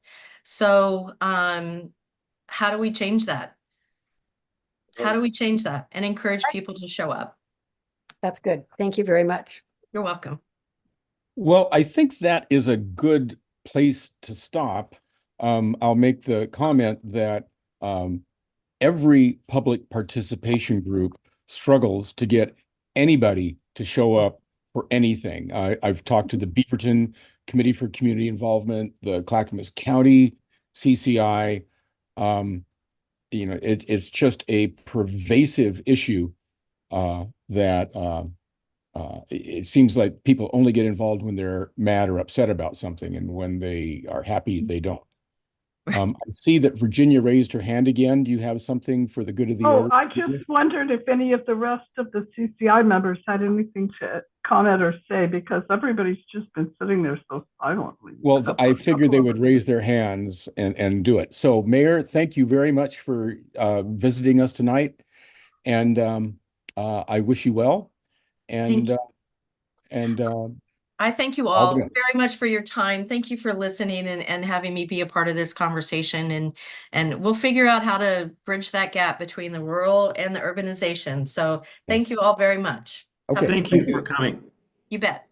So, how do we change that? How do we change that and encourage people to show up? That's good. Thank you very much. You're welcome. Well, I think that is a good place to stop. I'll make the comment that every public participation group struggles to get anybody to show up for anything. I've talked to the Beaverton Committee for Community Involvement, the Clackamas County CCI. It's just a pervasive issue that it seems like people only get involved when they're mad or upset about something, and when they are happy, they don't. I see that Virginia raised her hand again. Do you have something for the good of the order? I just wondered if any of the rest of the CCI members had anything to comment or say, because everybody's just been sitting there so silently. Well, I figured they would raise their hands and do it. So, Mayor, thank you very much for visiting us tonight, and I wish you well. And I thank you all very much for your time. Thank you for listening and having me be a part of this conversation. And we'll figure out how to bridge that gap between the rural and the urbanization. So thank you all very much. Okay. Thank you for coming. You bet.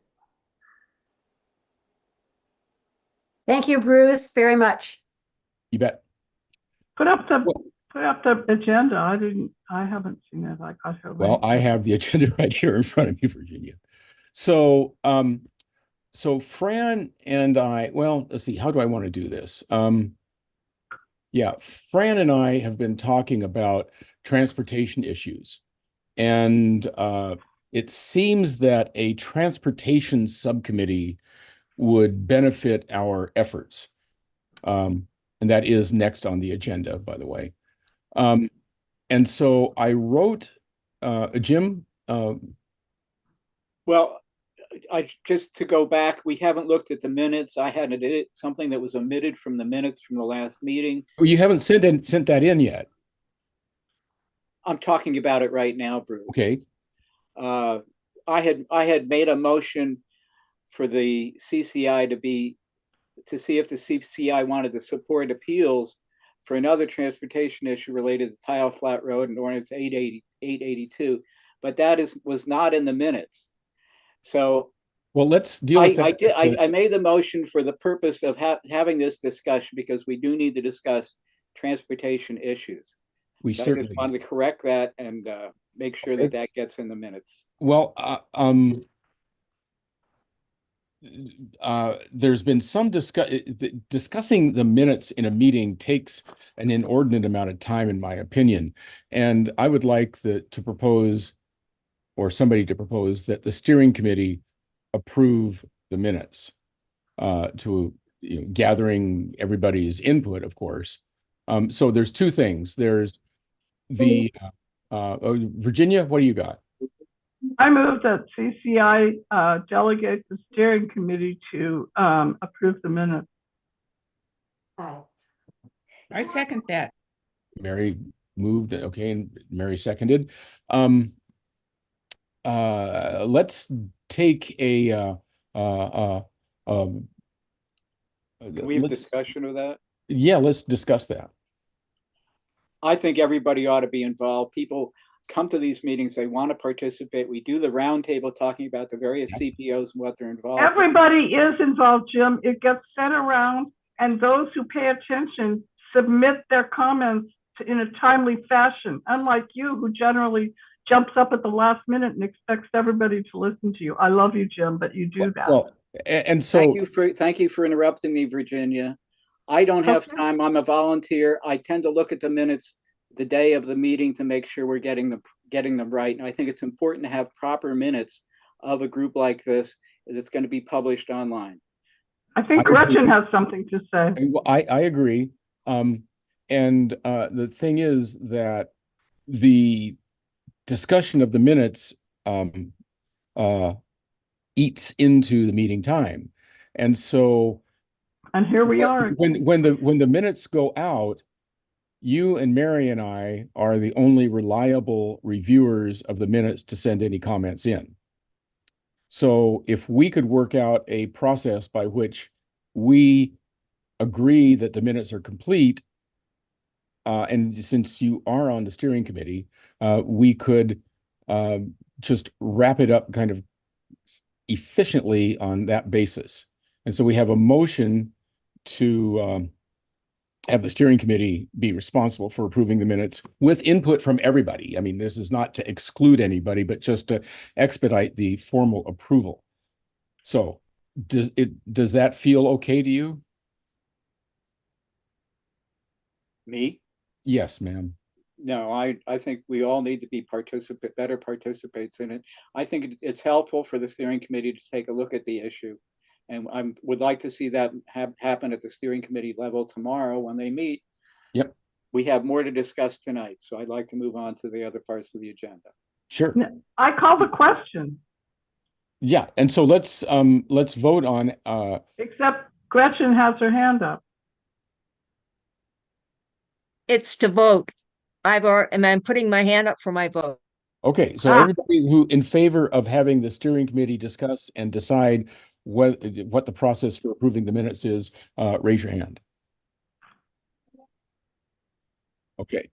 Thank you, Bruce, very much. You bet. Put up the agenda. I haven't seen it. I got here late. Well, I have the agenda right here in front of me, Virginia. So, so Fran and I, well, let's see, how do I want to do this? Yeah, Fran and I have been talking about transportation issues, and it seems that a transportation subcommittee would benefit our efforts. And that is next on the agenda, by the way. And so I wrote, Jim. Well, just to go back, we haven't looked at the minutes. I had something that was omitted from the minutes from the last meeting. Well, you haven't sent that in yet. I'm talking about it right now, Bruce. Okay. I had made a motion for the CCI to see if the CCI wanted to support appeals for another transportation issue related to Tile Flat Road and Ordinance 882, but that was not in the minutes. So, well, let's deal with that. I made the motion for the purpose of having this discussion, because we do need to discuss transportation issues. We so certainly I just wanted to correct that and make sure that gets in the minutes. Well, there's been some discussing the minutes in a meeting takes an inordinate amount of time, in my opinion. And I would like to propose, or somebody to propose, that the steering committee approve the minutes, to gathering everybody's input, of course. So there's two things. There's the Virginia, what do you got? I move that CCI delegate the steering committee to approve the minutes. I second that. Mary moved, okay, and Mary seconded. Let's take a Can we have discussion of that? Yeah, let's discuss that. I think everybody ought to be involved. People come to these meetings, they want to participate. We do the roundtable talking about the various CPOs and what they're involved in. Everybody is involved, Jim. It gets sent around, and those who pay attention submit their comments in a timely fashion, unlike you, who generally jumps up at the last minute and expects everybody to listen to you. I love you, Jim, but you do that. Well, and so thank you for interrupting me, Virginia. I don't have time. I'm a volunteer. I tend to look at the minutes the day of the meeting to make sure we're getting them right. And I think it's important to have proper minutes of a group like this that's going to be published online. I think Gretchen has something to say. I agree. And the thing is that the discussion of the minutes eats into the meeting time. And so, and here we are. When the minutes go out, you and Mary and I are the only reliable reviewers of the minutes to send any comments in. So if we could work out a process by which we agree that the minutes are complete, and since you are on the steering committee, we could just wrap it up kind of efficiently on that basis. And so we have a motion to have the steering committee be responsible for approving the minutes with input from everybody. I mean, this is not to exclude anybody, but just to expedite the formal approval. So does that feel okay to you? Me? Yes, ma'am. No, I think we all need to be better participants in it. I think it's helpful for the steering committee to take a look at the issue. And I would like to see that happen at the steering committee level tomorrow when they meet. Yep. We have more to discuss tonight, so I'd like to move on to the other parts of the agenda. Sure. I call the question. Yeah, and so let's vote on Except Gretchen has her hand up. It's to vote. I'm putting my hand up for my vote. Okay, so everybody who in favor of having the steering committee discuss and decide what the process for approving the minutes is, raise your hand. Okay.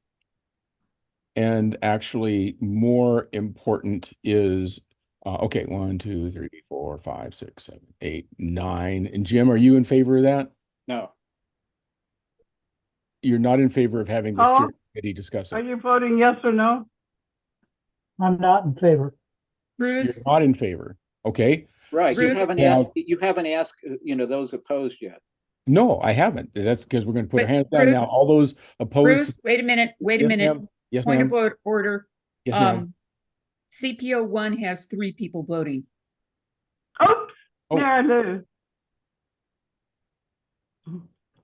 And actually, more important is, okay, 1, 2, 3, 4, 5, 6, 7, 8, 9. And Jim, are you in favor of that? No. You're not in favor of having the steering committee discuss it? Are you voting yes or no? I'm not in favor. You're Bruce, not in favor. Okay. Right. So You Bruce- haven't asked, those opposed yet. No, I haven't. That's because we're going to put our But hands down Bruce- now. All those opposed. Bruce, wait a minute, wait a Yes, minute. ma'am. Yes, Point ma'am. of order. Yes, ma'am. CPO 1 has 3 people voting. Oops, Oh. Mary Lou.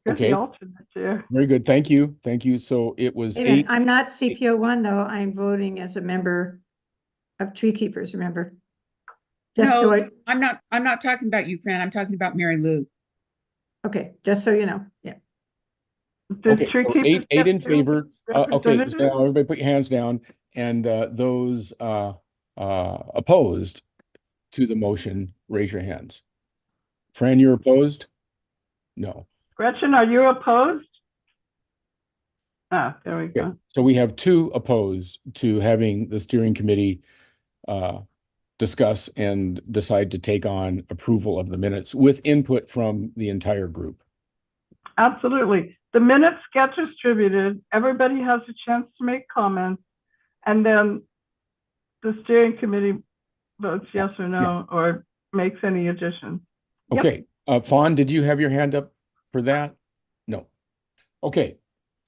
You're Okay. the alternate chair. Very good. Thank you. Thank you. So it was Wait a minute, 8. I'm not CPO 1 though. I'm voting as a member of Tree Keepers, remember? Just so No, I'm not talking about you, Fran. I'm talking about Mary Lou. okay, just so you know, yeah. Did Okay, Tree so Keepers eight get in 2 favor. Okay, so representatives? now everybody put your hands down, and those opposed to the motion, raise your hands. Fran, you're opposed? No. Gretchen, are you opposed? Ah, there we Okay, go. so we have 2 opposed to having the steering committee discuss and decide to take on approval of the minutes with input from the entire group. Absolutely. The minutes get distributed. Everybody has a chance to make comments. And then the steering committee votes yes or no, or makes any additions. Yep. Okay, Fawn, did you have your hand up for that? No. Okay,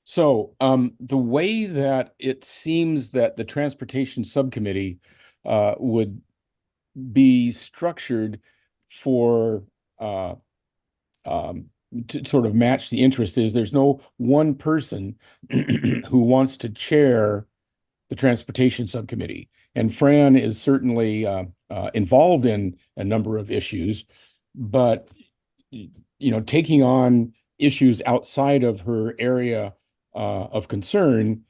so the way that it seems that the transportation subcommittee would be structured for to sort of match the interest is there's no one person who wants to chair the transportation subcommittee. And Fran is certainly involved in a number of issues, but taking on issues outside of her area of concern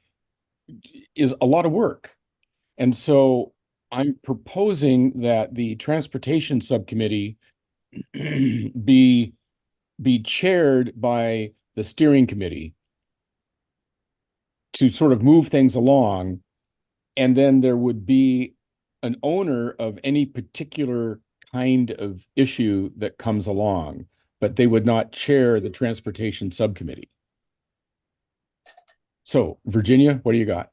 is a lot of work. And so I'm proposing that the transportation subcommittee be chaired by the steering committee to sort of move things along. And then there would be an owner of any particular kind of issue that comes along, but they would not chair the transportation subcommittee. So, Virginia, what do you got?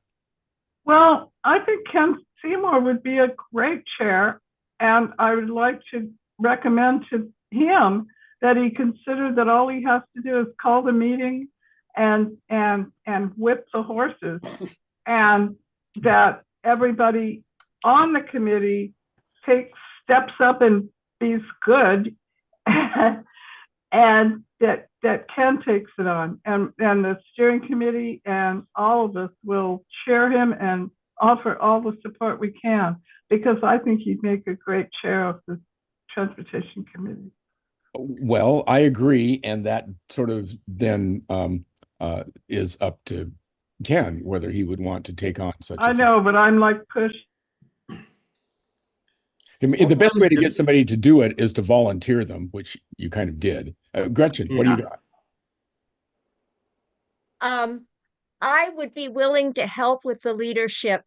Well, I think Ken Seymour would be a great chair, and I would like to recommend to him that he consider that all he has to do is call the meeting and whip the horses, and that everybody on the committee takes steps up and be good, and that Ken takes it on, and the steering committee and all of us will chair him and offer all the support we can, because I think he'd make a great chair of the transportation committee. Well, I agree, and that sort of then is up to Ken whether he would want to take on such a I thing. know, but I'm like pushed. I mean, the best way to get somebody to do it is to volunteer them, which you kind of did. Gretchen, what do you got? I would be willing to help with the leadership,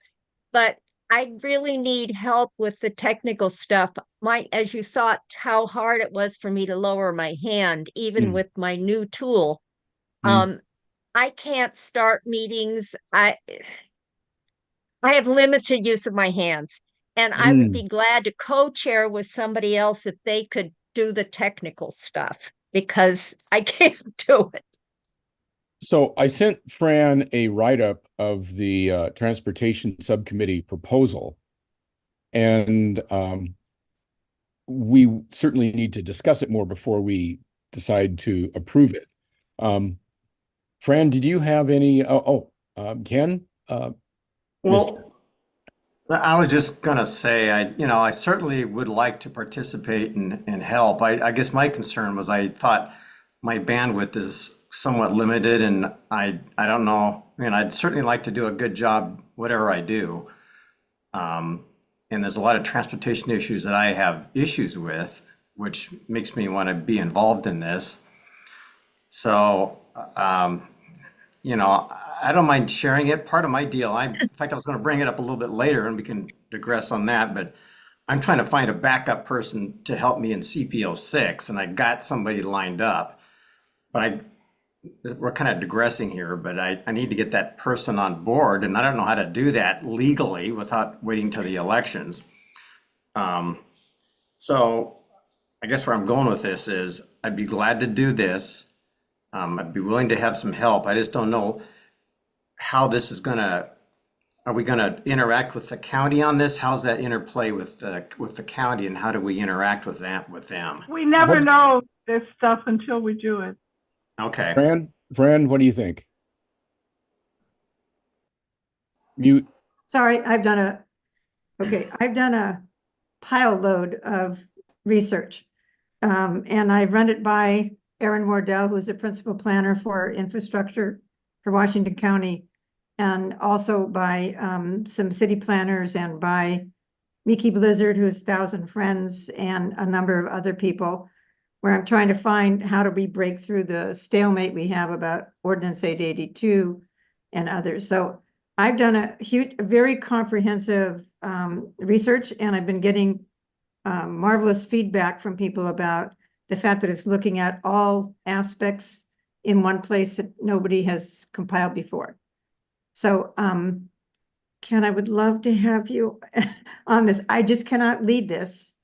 but I really need help with the technical stuff. As you saw how hard it was for me to lower my hand, even with my new tool. I can't start meetings. I have limited use of my hands, and I would be glad to co-chair with somebody else if they could do the technical stuff, because I can't do it. So I sent Fran a write-up of the transportation subcommittee proposal, and we certainly need to discuss it more before we decide to approve it. Fran, did you have any? Ken? Well, I was just gonna say, I certainly would like to participate and help. I guess my concern was I thought my bandwidth is somewhat limited, and I don't know. I mean, I'd certainly like to do a good job, whatever I do. And there's a lot of transportation issues that I have issues with, which makes me want to be involved in this. So, I don't mind sharing it. Part of my deal, in fact, I was going to bring it up a little bit later and we can digress on that, but I'm trying to find a backup person to help me in CP06, and I got somebody lined up. But we're kind of digressing here, but I need to get that person on board, and I don't know how to do that legally without waiting till the elections. So I guess where I'm going with this is I'd be glad to do this. I'd be willing to have some help. I just don't know how this is are we gonna interact with the county on this? How's that interplay with the county, and how do we interact with them? We never know this stuff until we do it. Okay. Fran, what do you think? Mute. Sorry, I've done a pile load of research. And I've run it by Erin Wardell, who's a principal planner for infrastructure for Washington County, and also by some city planners, and by Mickey Blizzard, who's 1,000 Friends, and a number of other people, where I'm trying to find how do we break through the stalemate we have about Ordinance 882 and others. So I've done a very comprehensive research, and I've been getting marvelous feedback from people about the fact that it's looking at all aspects in one place that nobody has compiled before. So Ken, I would love to have you on this. I just cannot lead this,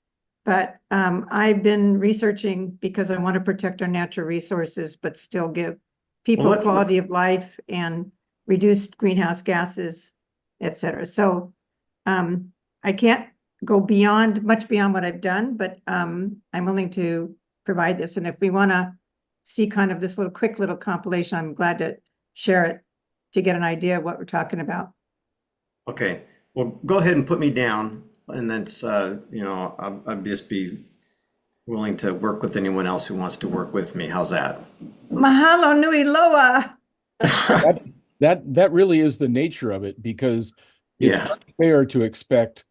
but I've been researching because I want to protect our natural resources, but still give people quality of life and reduce greenhouse gases, et cetera. So I can't go much beyond what I've done, but I'm willing to provide this. And if we want to see kind of this quick little compilation, I'm glad to share it to get an idea of what we're talking about. Okay, well, go ahead and put me down, and then I'll just be willing to work with anyone else who wants to work with me. How's that? Mahalo nui loa. That really is the nature of it, because it's not fair to expect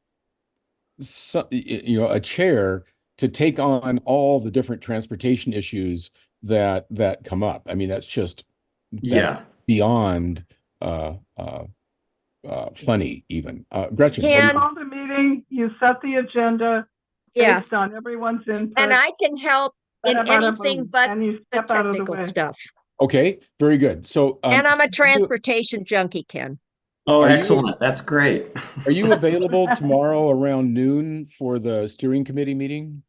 a chair to take on all the different transportation issues that come up. I mean, that's just beyond funny even. Gretchen, call the meeting, you set the agenda based on everyone's input, and I can help in anything but the technical stuff. Okay, very good. So and I'm a transportation junkie, Ken. Oh, excellent. That's great. Are you available tomorrow around noon for the steering committee meeting?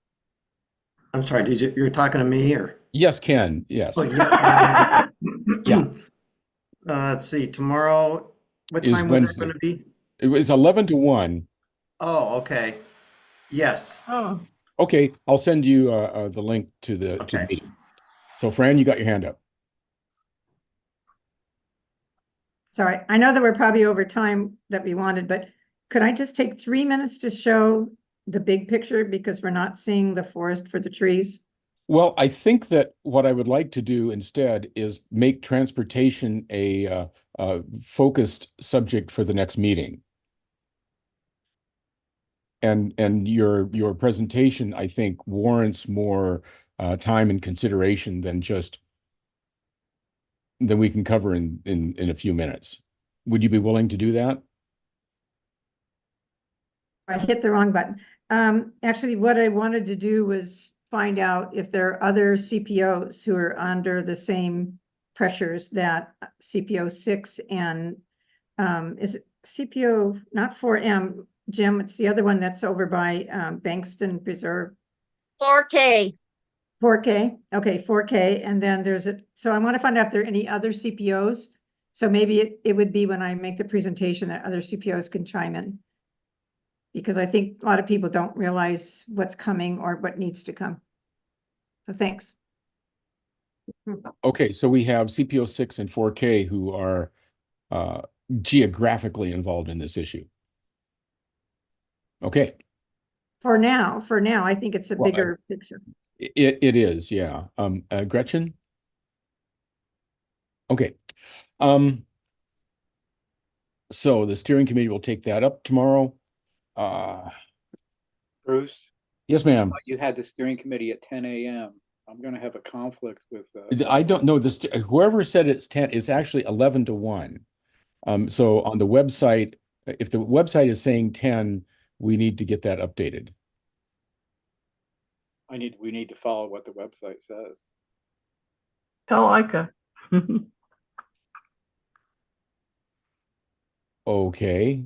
I'm sorry, you're talking to me, or? Yes, Ken. Yes. Oh, yeah. Yeah. Let's see, tomorrow, what time was it going to be? It was 11 to 1. Oh, okay. Yes. Oh. Okay, I'll send you the link to the meeting. So Fran, you got your hand up. Sorry, I know that we're probably over time that we wanted, but could I just take 3 minutes to show the big picture, because we're not seeing the forest for the trees? Well, I think that what I would like to do instead is make transportation a focused subject for the next meeting. And your presentation, I think, warrants more time and consideration than we can cover in a few minutes. Would you be willing to do that? I hit the wrong button. Actually, what I wanted to do was find out if there are other CPOs who are under the same pressures that CPO 6 and is it CPO, not 4M, Jim, it's the other one that's over by Bankston Preserve. 4K. 4K, okay, 4K, and then so I want to find out if there are any other CPOs. So maybe it would be when I make the presentation that other CPOs can chime in. Because I think a lot of people don't realize what's coming or what needs to come. So thanks. Okay, so we have CPO 6 and 4K who are geographically involved in this issue. Okay. For now, I think it's a bigger picture. It is, yeah. Gretchen? Okay. So the steering committee will take that up tomorrow. Bruce, Yes, ma'am. you had the steering committee at 10 a.m. I'm going to have a conflict with. I don't know this. Whoever said it's 10, it's actually 11 to 1. So on the website, if the website is saying 10, we need to get that updated. We need to follow what the website says. Tell Ika. Okay.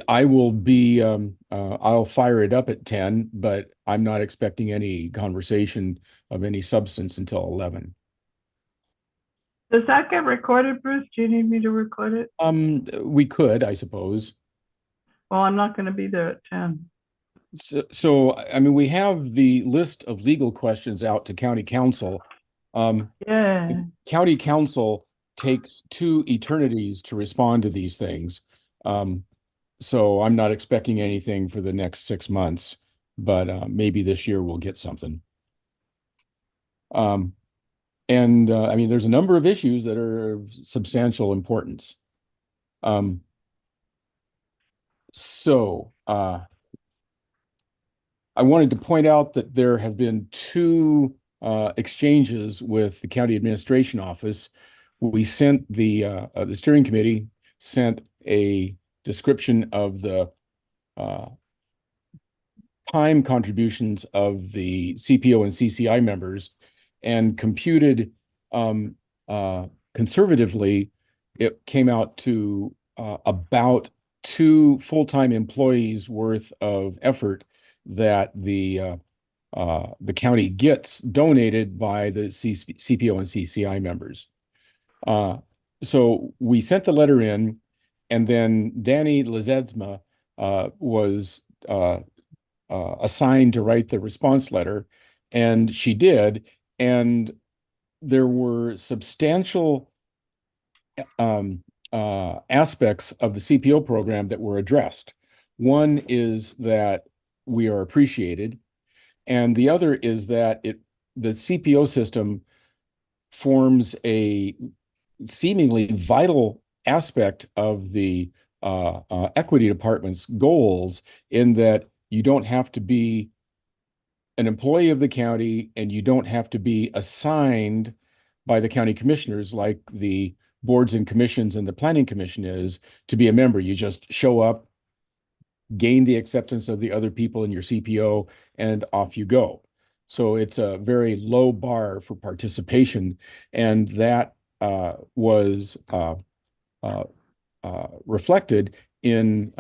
I will be I'll fire it up at 10, but I'm not expecting any conversation of any substance until 11. Does that get recorded, Bruce? Do you need me to record it? We could, I suppose. Well, I'm not going to be there at 10. So I mean, we have the list of legal questions out to county council. Yeah. County council takes 2 eternities to respond to these things. So I'm not expecting anything for the next 6 months, but maybe this year we'll get something. I mean, there's a number of issues that are of substantial importance. I wanted to point out that there have been 2 exchanges with the county administration office. We sent the steering committee sent a description of the time contributions of the CPO and CCI members, and computed conservatively, it came out to about 2 full-time employees worth of effort that the county gets donated by the CPO and CCI members. So we sent the letter in, and then Danny Lezedzma was assigned to write the response letter, and she did. And there were substantial aspects of the CPO program that were addressed. One is that we are appreciated, and the other is that the CPO system forms a seemingly vital aspect of the equity department's goals, in that you don't have to be an employee of the county, and you don't have to be assigned by the county commissioners like the boards and commissions and the planning commission is to be a member. You just show up, gain the acceptance of the other people in your CPO, and off you go. So it's a very low bar for participation, and that was reflected in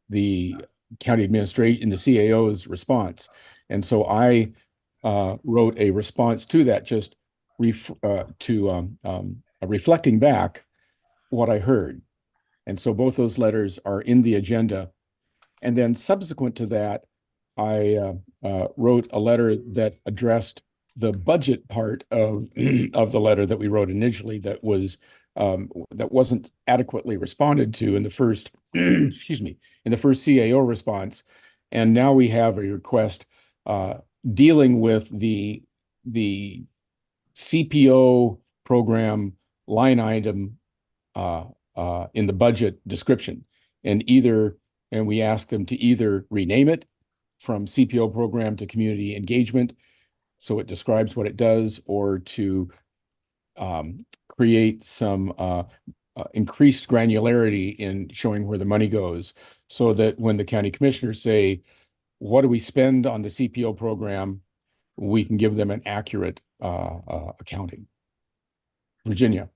the county administration, in the CAO's response. And so I wrote a response to that, just reflecting back what I heard. And so both those letters are in the agenda. And then subsequent to that, I wrote a letter that addressed the budget part of of the letter that we wrote initially, that wasn't adequately responded to in the first excuse me, in the first CAO response. And now we have a request dealing with the CPO program line item in the budget description, and we ask them to either rename it from CPO program to community engagement, so it describes what it does, or to create some increased granularity in showing where the money goes, so that when the county commissioners say, what do we spend on the CPO program, we can give them an accurate accounting. Virginia.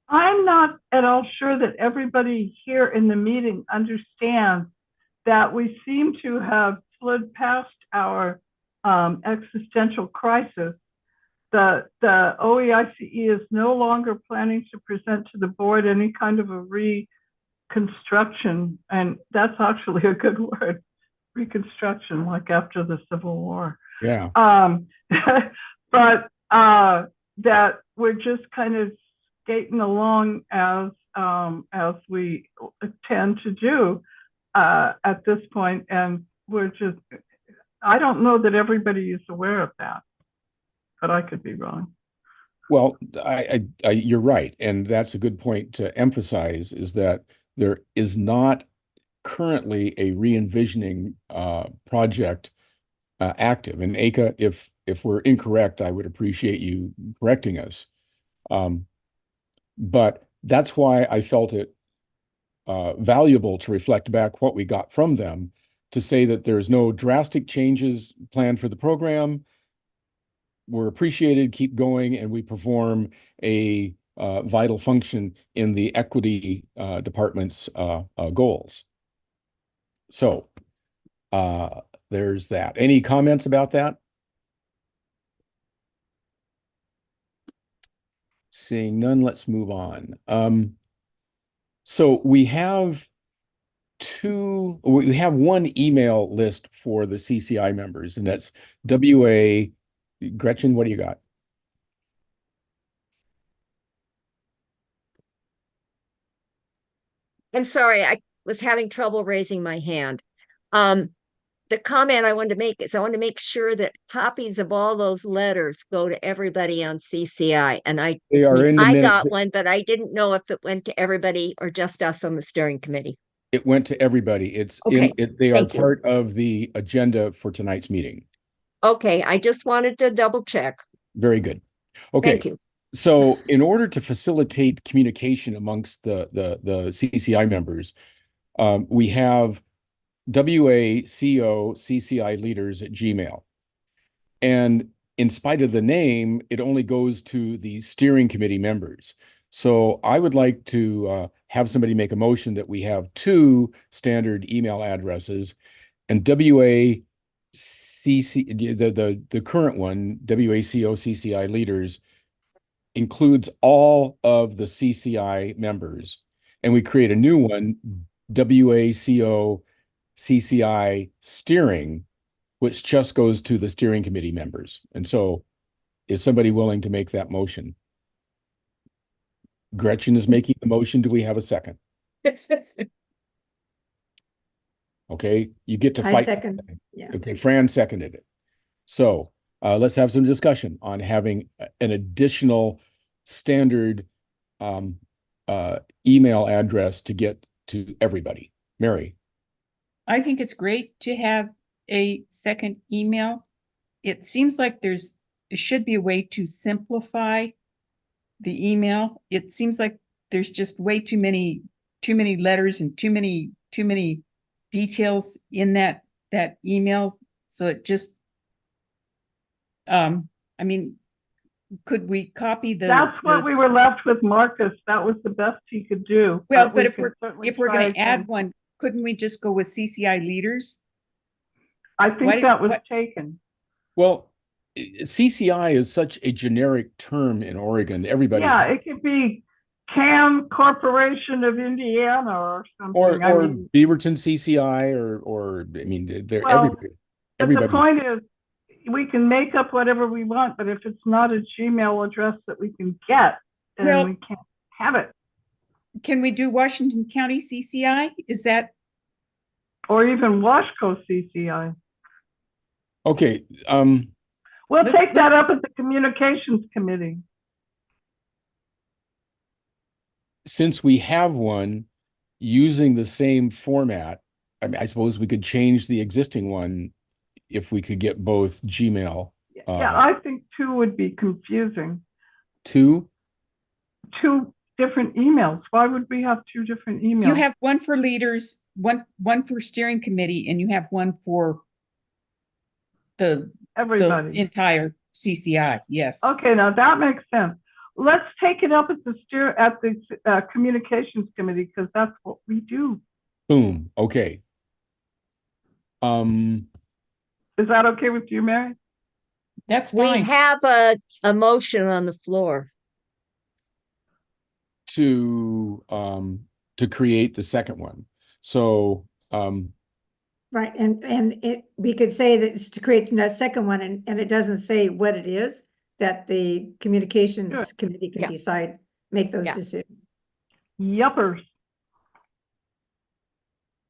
I'm not at all sure that everybody here in the meeting understands that we seem to have slid past our existential crisis. The OEICE is no longer planning to present to the board any kind of a reconstruction, and that's actually a good word, reconstruction, like after the Civil War. Yeah. But that we're just kind of skating along as we tend to do at this point, and we're just, I don't know that everybody is aware of that, but I could be wrong. Well, you're right, and that's a good point to emphasize, is that there is not currently a re-envisioning project active. And Aka, if we're incorrect, I would appreciate you correcting us. But that's why I felt it valuable to reflect back what we got from them, to say that there's no drastic changes planned for the program. We're appreciated, keep going, and we perform a vital function in the equity department's goals. So there's that. Any comments about that? Seeing none, let's move on. So we have one email list for the CCI members, and that's WA. Gretchen, what do you got? I'm sorry, I was having trouble raising my hand. The comment I wanted to make is I want to make sure that copies of all those letters go to everybody on CCI. And I got one, but I didn't know if it went to everybody or just us on the steering committee. It went to everybody. It's okay. They are part of the agenda for tonight's meeting. Okay, I just wanted to double check. Very good. Okay. Thank you. So in order to facilitate communication amongst the CCI members, we have WACOCCI-leaders@gmail. And in spite of the name, it only goes to the steering committee members. So I would like to have somebody make a motion that we have two standard email addresses, and WACC, the current one, WACOCCI-leaders, includes all of the CCI members. And we create a new one, WACO-CCI steering, which just goes to the steering committee members. And so is somebody willing to make that motion? Gretchen is making the motion. Do we have a second? Okay, you get to fight. I second. Yeah. Okay, Fran seconded it. So let's have some discussion on having an additional standard email address to get to everybody. Mary. I think it's great to have a second email. It seems like there should be a way to simplify the email. It seems like there's just way too many letters and too many details in that email. So it just I mean, could we copy That's what we were left with, Marcus. That was the best he could do. Well, but if we're going to add one, couldn't we just go with CCI leaders? I think that was taken. Well, CCI is such a generic term in Oregon. Everybody. Yeah, it could be CAM Corporation of Indiana or something. Or Beaverton CCI or I mean, they're everybody. But the point is, we can make up whatever we want, but if it's not a Gmail address that we can get, then we can't have it. Can we do Washington County CCI? Is that? Or even Washco CCI. Okay. We'll Let's- take that up at the communications committee. Since we have one using the same format, I mean, I suppose we could change the existing one if we could get both Gmail. Yeah, I think two would be confusing. Two? Two different emails. Why would we have two different emails? You have one for leaders, one for steering committee, and you have one for the Everybody. entire CCI. Yes. Okay, now that makes sense. Let's take it up at the communications committee, because that's what we do. Boom. Okay. Is that okay with you, Mary? That's We fine. have a motion on the floor. to create the second one. So Right, and we could say that it's to create a second one, and it doesn't say what it is, that the communications Sure. committee can Yeah. decide, make those Yeah. decisions. Yuppers.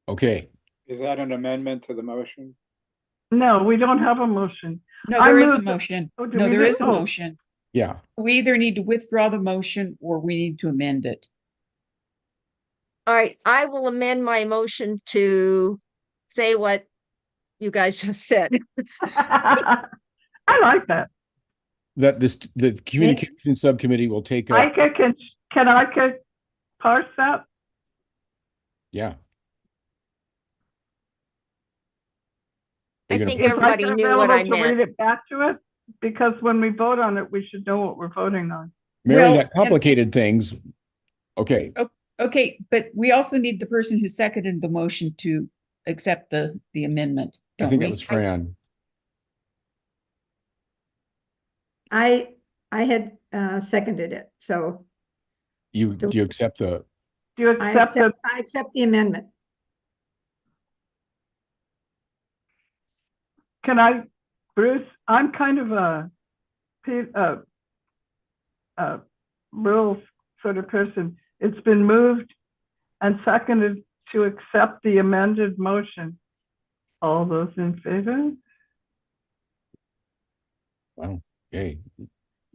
okay. Is that an amendment to the motion? No, we don't have a motion. No, I there is a move that- motion. Oh, did No, we there do- is a oh. motion. Yeah. We either need to withdraw the motion or we need to amend it. All right, I will amend my motion to say what you guys just said. I like that. That the communication subcommittee will take up. Can I parse that? Yeah. I You're gonna- think Is everybody Ike knew what I available to meant. read it back to us? Because when we vote on it, we should know what we're voting on. Mary, Well, that complicated things. Okay. Okay, but we also need the person who seconded the motion to accept the amendment. I don't think we? that was Fran. I had seconded it, so Do you accept the? Do you accept it? I accept the amendment. Can I, Bruce? I'm kind of a rules sort of person. It's been moved and seconded to accept the amended motion. All those in favor? Wow. Okay.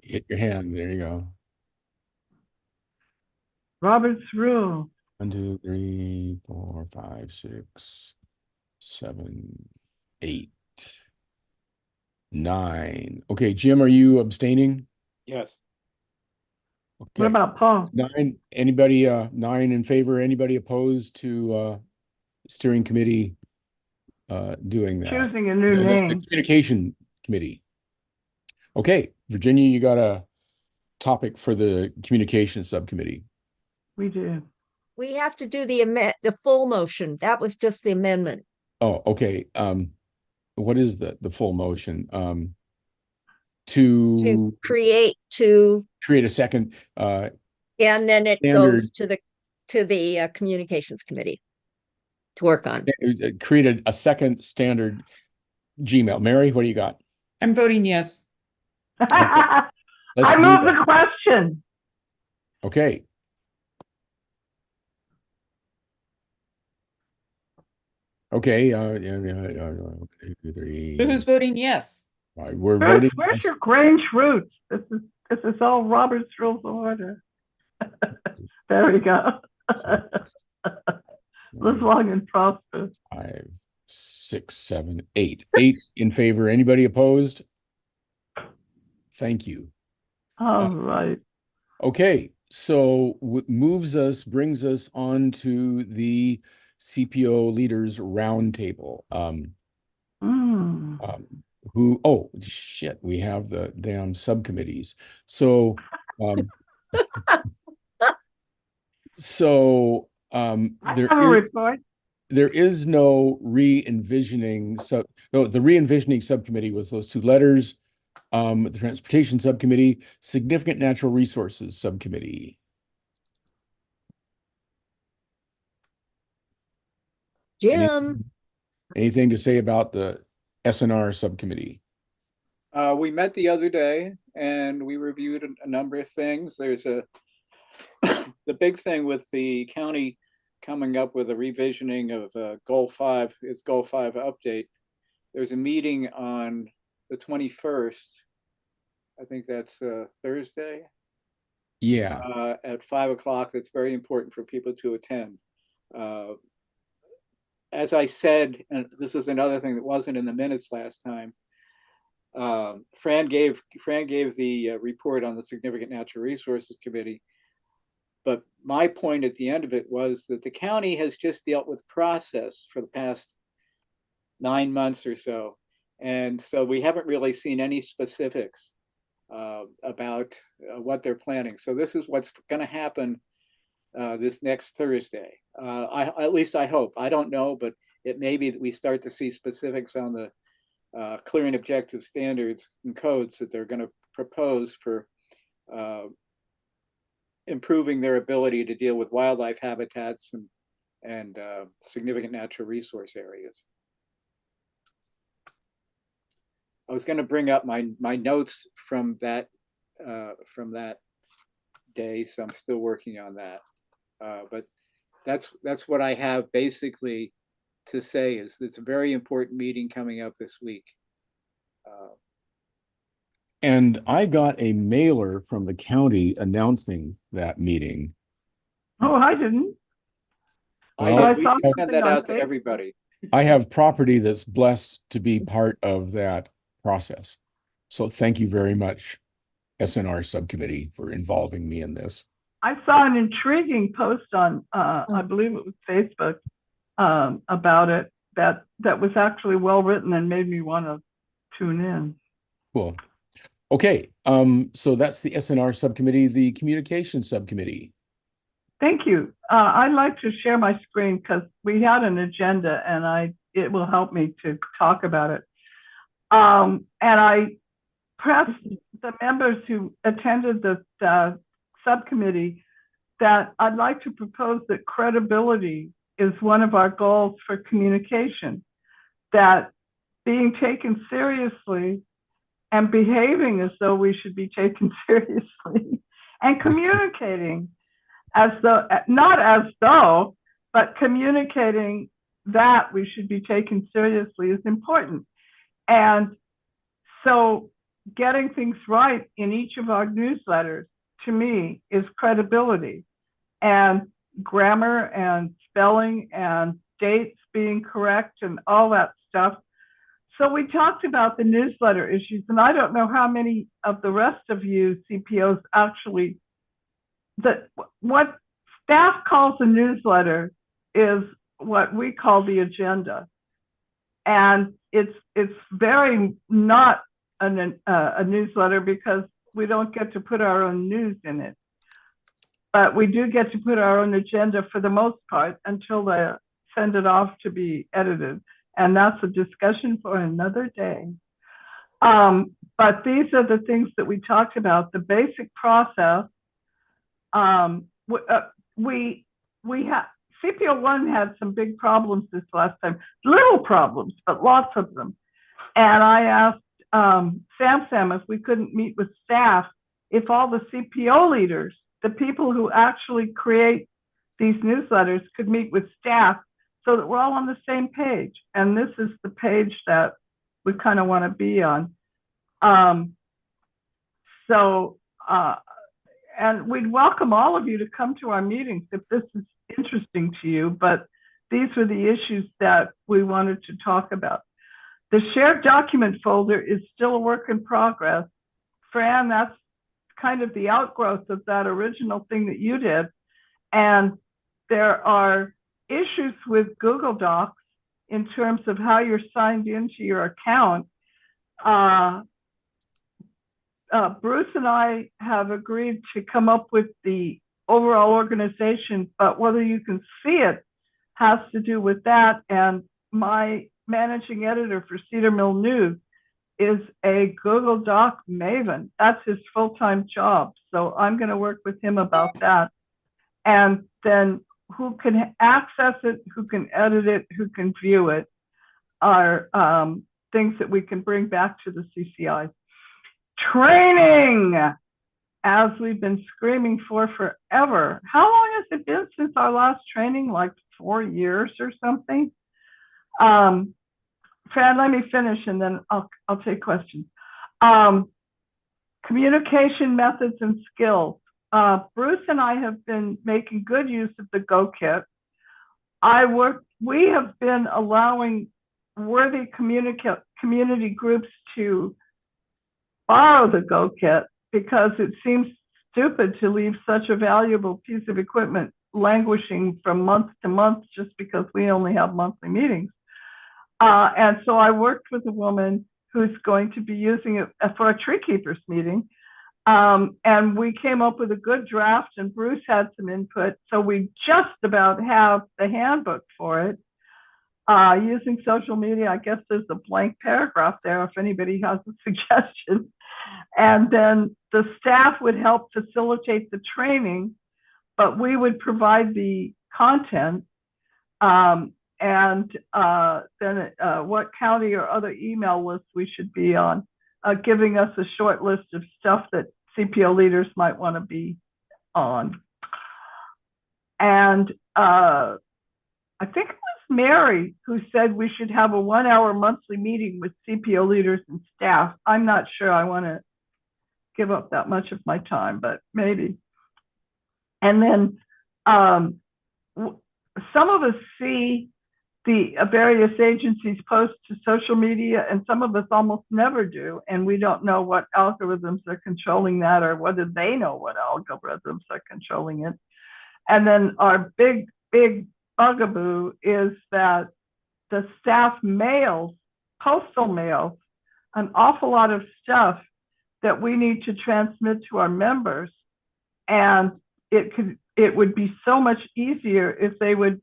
Hit your hand. There you go. Robert's rule. 1, 2, 3, 4, 5, 6, 7, 8, 9. Okay, Jim, are you abstaining? Yes. What Okay. about Paul? 9. Anybody? 9 in favor. Anybody opposed to steering committee doing that? Choosing a new The name. communication committee. Okay, Virginia, you got a topic for the communication subcommittee. We do. We have to do the full motion. That was just the amendment. Oh, okay. What is the full motion? To create create a second and then it goes to the communications committee to work on. create a second standard Gmail. Mary, what do you got? I'm voting yes. I Let's do move that. the question. Okay. Okay. One, 2, 3. So who's voting yes? All right, we're Bruce, voting. where's your Grange roots? This is all Robert's Rules of Order. There we go. Live long and prosper. 5, 6, 7, 8. 8 in favor. Anybody opposed? Thank you. All right. Okay, so brings us on to the CPO leaders roundtable. Oh shit, we have the damn subcommittees. So I have a report. there is no re-envisioning. So the re-envisioning subcommittee was those 2 letters. The transportation subcommittee, significant natural resources subcommittee. Jim, Anything to say about the SNR subcommittee? We met the other day and we reviewed a number of things. There's the big thing with the county coming up with a revisioning of Goal 5, its Goal 5 update. There's a meeting on the 21st. I think that's Thursday. Yeah. At 5 o'clock. That's very important for people to attend. As I said, and this is another thing that wasn't in the minutes last time. Fran gave the report on the Significant Natural Resources Committee. But my point at the end of it was that the county has just dealt with process for the past 9 months or so. And so we haven't really seen any specifics about what they're planning. So this is what's going to happen this next Thursday. At least I hope. I don't know, but it may be that we start to see specifics on the clear and objective standards and codes that they're going to propose for improving their ability to deal with wildlife habitats and significant natural resource areas. I was going to bring up my notes from that day, so I'm still working on that. But that's what I have basically to say. Is it's a very important meeting coming up this week. And I got a mailer from the county announcing that meeting. Oh, I didn't. Well, We can send that out to everybody. I have property that's blessed to be part of that process. So thank you very much, SNR subcommittee, for involving me in this. I saw an intriguing post on, I believe it was Facebook, about it that was actually well written and made me want to tune in. Cool. Okay, so that's the SNR subcommittee, the communication subcommittee. Thank you. I'd like to share my screen because we had an agenda and it will help me to talk about it. And I pressed the members who attended the subcommittee that I'd like to propose that credibility is one of our goals for communication, that being taken seriously and behaving as though we should be taken seriously and communicating as though, not as though, but communicating that we should be taken seriously is important. And so getting things right in each of our newsletters, to me, is credibility, and grammar and spelling and dates being correct and all that stuff. So we talked about the newsletter issues, and I don't know how many of the rest of you CPOs actually, what staff calls a newsletter is what we call the agenda. And it's very not a newsletter because we don't get to put our own news in it. But we do get to put our own agenda for the most part until they send it off to be edited. And that's a discussion for another day. But these are the things that we talked about, the basic process. We have, CPO1 had some big problems this last time, little problems, but lots of them. And I asked Sam if we couldn't meet with staff, if all the CPO leaders, the people who actually create these newsletters, could meet with staff so that we're all on the same page. And this is the page that we kind of want to be on. And we'd welcome all of you to come to our meetings if this is interesting to you, but these were the issues that we wanted to talk about. The shared document folder is still a work in progress. Fran, that's kind of the outgrowth of that original thing that you did. And there are issues with Google Docs in terms of how you're signed into your account. Bruce and I have agreed to come up with the overall organization, but whether you can see it has to do with that. And my managing editor for Cedar Mill News is a Google Doc maven. That's his full-time job. So I'm going to work with him about that. And then who can access it, who can edit it, who can view it are things that we can bring back to the CCI. Training, as we've been screaming for forever. How long has it been since our last training? Like 4 years or something? Fran, let me finish and then I'll take questions. Communication methods and skills. Bruce and I have been making good use of the Go Kit. We have been allowing worthy community groups to borrow the Go Kit because it seems stupid to leave such a valuable piece of equipment languishing from month to month just because we only have monthly meetings. And so I worked with a woman who's going to be using it for a tree keepers meeting. And we came up with a good draft and Bruce had some input. So we just about have the handbook for it. Using social media, I guess there's a blank paragraph there if anybody has a suggestion. And then the staff would help facilitate the training, but we would provide the content. And then what county or other email lists we should be on, giving us a short list of stuff that CPO leaders might want to be on. And I think it was Mary who said we should have a 1-hour monthly meeting with CPO leaders and staff. I'm not sure I want to give up that much of my time, but maybe. And then some of us see the various agencies post to social media, and some of us almost never do, and we don't know what algorithms are controlling that or whether they know what algorithms are controlling it. And then our big bugaboo is that the staff mails, postal mails, an awful lot of stuff that we need to transmit to our members, and it would be so much easier if they would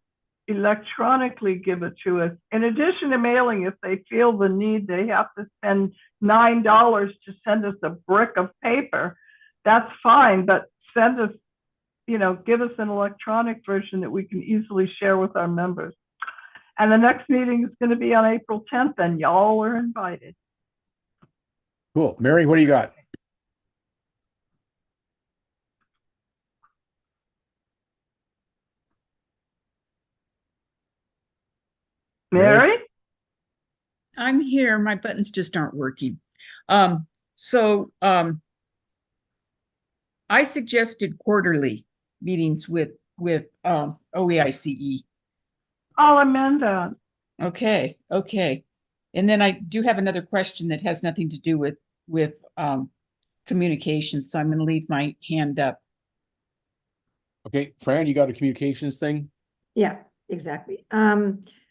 electronically give it to us. In addition to mailing, if they feel the need, they have to spend $9 to send us a brick of paper. That's fine, but send us, give us an electronic version that we can easily share with our members. And the next meeting is going to be on April 10th, and y'all are invited. Cool. Mary, what do you got? Mary? I'm here. My buttons just aren't working. I suggested quarterly meetings with OEICE. I'll amend that. Okay. And then I do have another question that has nothing to do with communication, so I'm going to leave my hand up. Okay, Fran, you got a communications thing? Yeah, exactly.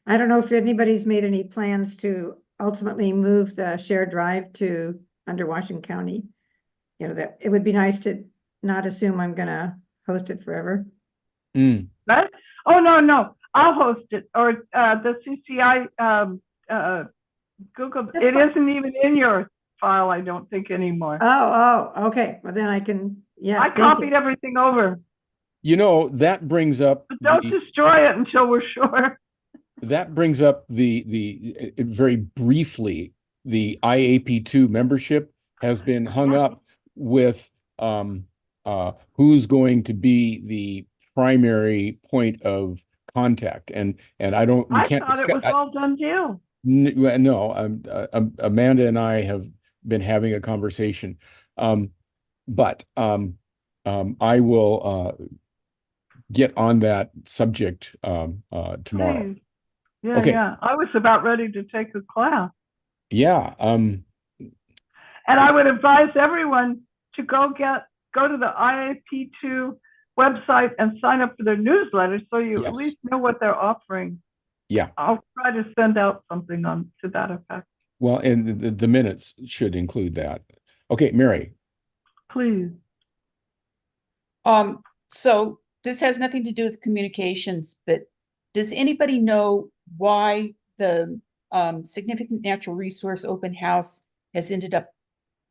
I don't know if anybody's made any plans to ultimately move the shared drive to under Washington County. That it would be nice to not assume I'm gonna host it forever. Right? Oh, no, I'll host it. Or the CCI Google. That's It fine. isn't even in your file, I don't think, anymore. Oh, okay. Well, then I can, yeah. I copied everything over. That brings up But don't destroy it until we're sure. That brings up the very briefly, the IAP2 membership has been hung up with who's going to be the primary point of contact, and I can't thought it was all done deal. No, Amanda and I have been having a conversation, but I will get on that subject tomorrow. Please. Yeah, okay. Yeah. I was about ready to take a class. Yeah. And I would advise everyone to go to the IAP2 website and sign up for their newsletter so you at least know what they're offering. Yeah. I'll try to send out something to that effect. Well, and the minutes should include that. Okay, Mary. Please. So this has nothing to do with communications, but does anybody know why the significant natural resource open house has ended up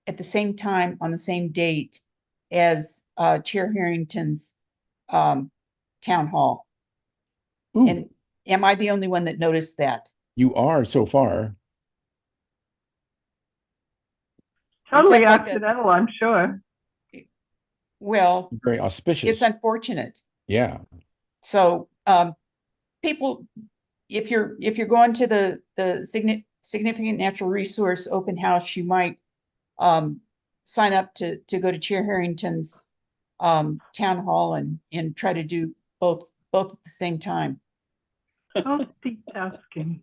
at the same time on the same date as Chair Harrington's town hall? Ooh. And am I the only one that noticed that? You are so far. Totally accidental, I'm sure. Well, very auspicious. It's unfortunate. Yeah. So people, if you're going to the significant natural resource open house, you might sign up to go to Chair Harrington's town hall and try to do both at the same time. Multitasking.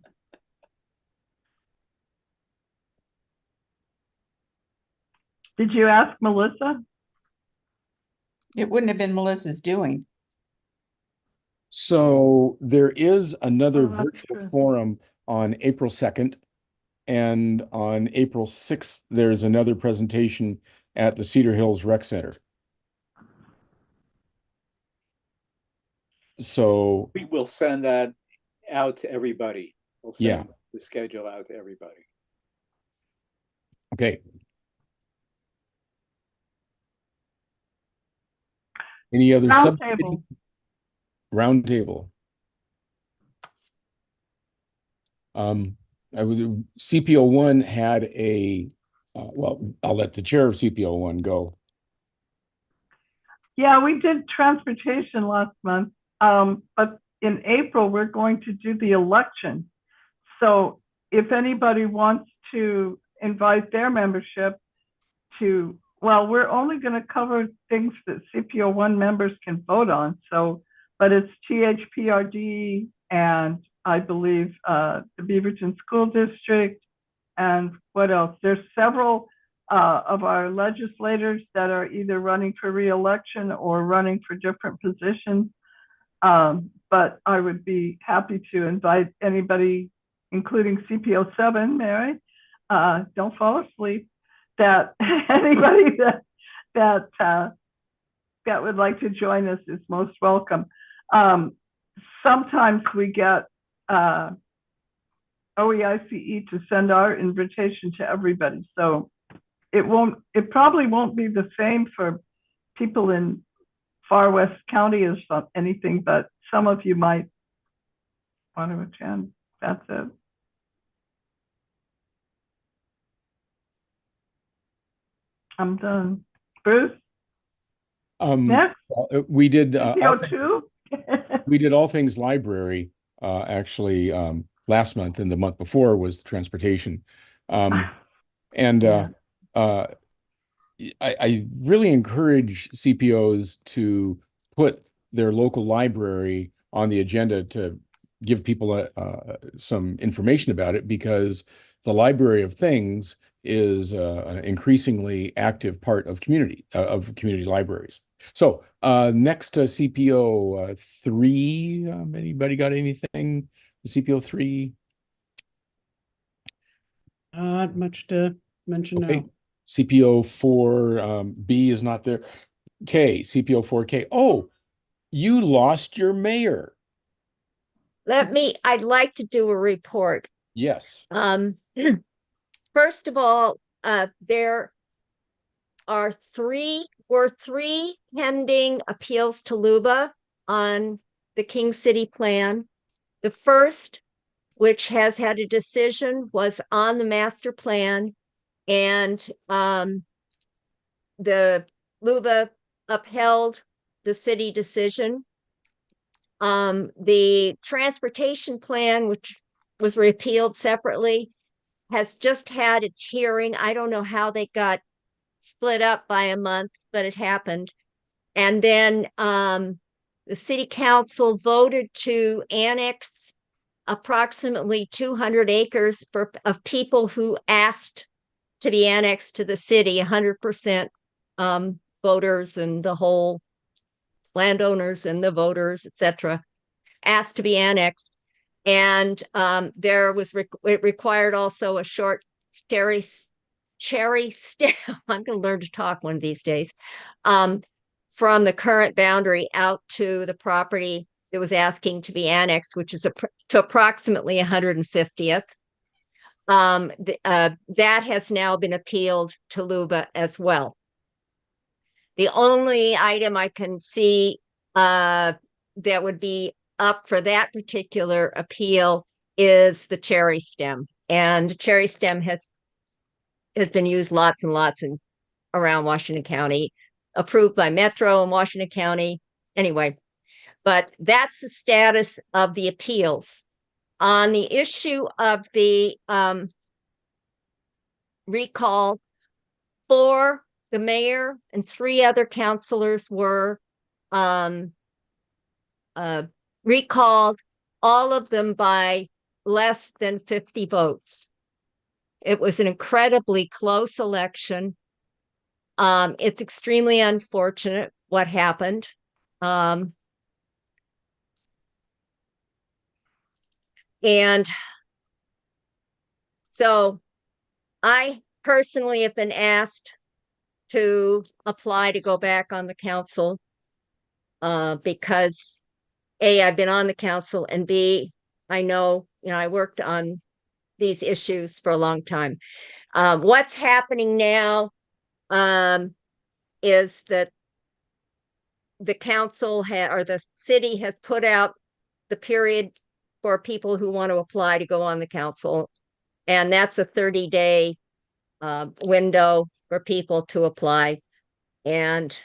Did you ask Melissa? It wouldn't have been Melissa's doing. So there is another Oh, that's virtual true. forum on April 2nd, and on April 6th, there's another presentation at the Cedar Hills Rec Center. So, We will send that out to everybody. We'll yeah, send the schedule out to everybody. okay. Any other Roundtable. roundtable? CPO1 had a, well, I'll let the chair of CPO1 go. Yeah, we did transportation last month, but in April, we're going to do the election. So if anybody wants to invite their membership to, well, we're only going to cover things that CPO1 members can vote on. So, but it's THPRD and I believe the Beaverton School District, and what else? There's several of our legislators that are either running for re-election or running for different positions. But I would be happy to invite anybody, including CPO7, Mary, don't fall asleep, that anybody that would like to join us is most welcome. Sometimes we get OEICE to send our invitation to everybody. So it probably won't be the same for people in Far West County as anything, but some of you might want to attend. That's it. I'm done. Bruce? Next? We did CPO2? we did all things library actually last month, and the month before was transportation. And I really encourage CPOs to put their local library on the agenda to give people some information about it, because the Library of Things is an increasingly active part of community libraries. So next CPO 3, anybody got anything? CPO 3? Not much to mention Okay. now. CPO 4 B is not there. K, CPO 4K. Oh, you lost your mayor. I'd like to do a report. Yes. First of all, there were three pending appeals to LUBA on the King City plan. The first, which has had a decision, was on the master plan, and the LUBA upheld the city decision. The transportation plan, which was repealed separately, has just had its hearing. I don't know how they got split up by a month, but it happened. And then the city council voted to annex approximately 200 acres of people who asked to be annexed to the city, 100% voters, and the whole landowners and the voters, etc., asked to be annexed. And it required also a short cherry stem. I'm going to learn to talk one of these days. From the current boundary out to the property that was asking to be annexed, which is to approximately 150th. That has now been appealed to LUBA as well. The only item I can see that would be up for that particular appeal is the cherry stem. And the cherry stem has been used lots and lots around Washington County, approved by Metro in Washington County. Anyway, but that's the status of the appeals. On the issue of the recall, 4, the mayor and 3 other councilors were recalled, all of them by less than 50 votes. It was an incredibly close election. It's extremely unfortunate what happened. And so I personally have been asked to apply to go back on the council because A, I've been on the council, and B, I know, I worked on these issues for a long time. What's happening now is that the council or the city has put out the period for people who want to apply to go on the council. And that's a 30-day window for people to apply. And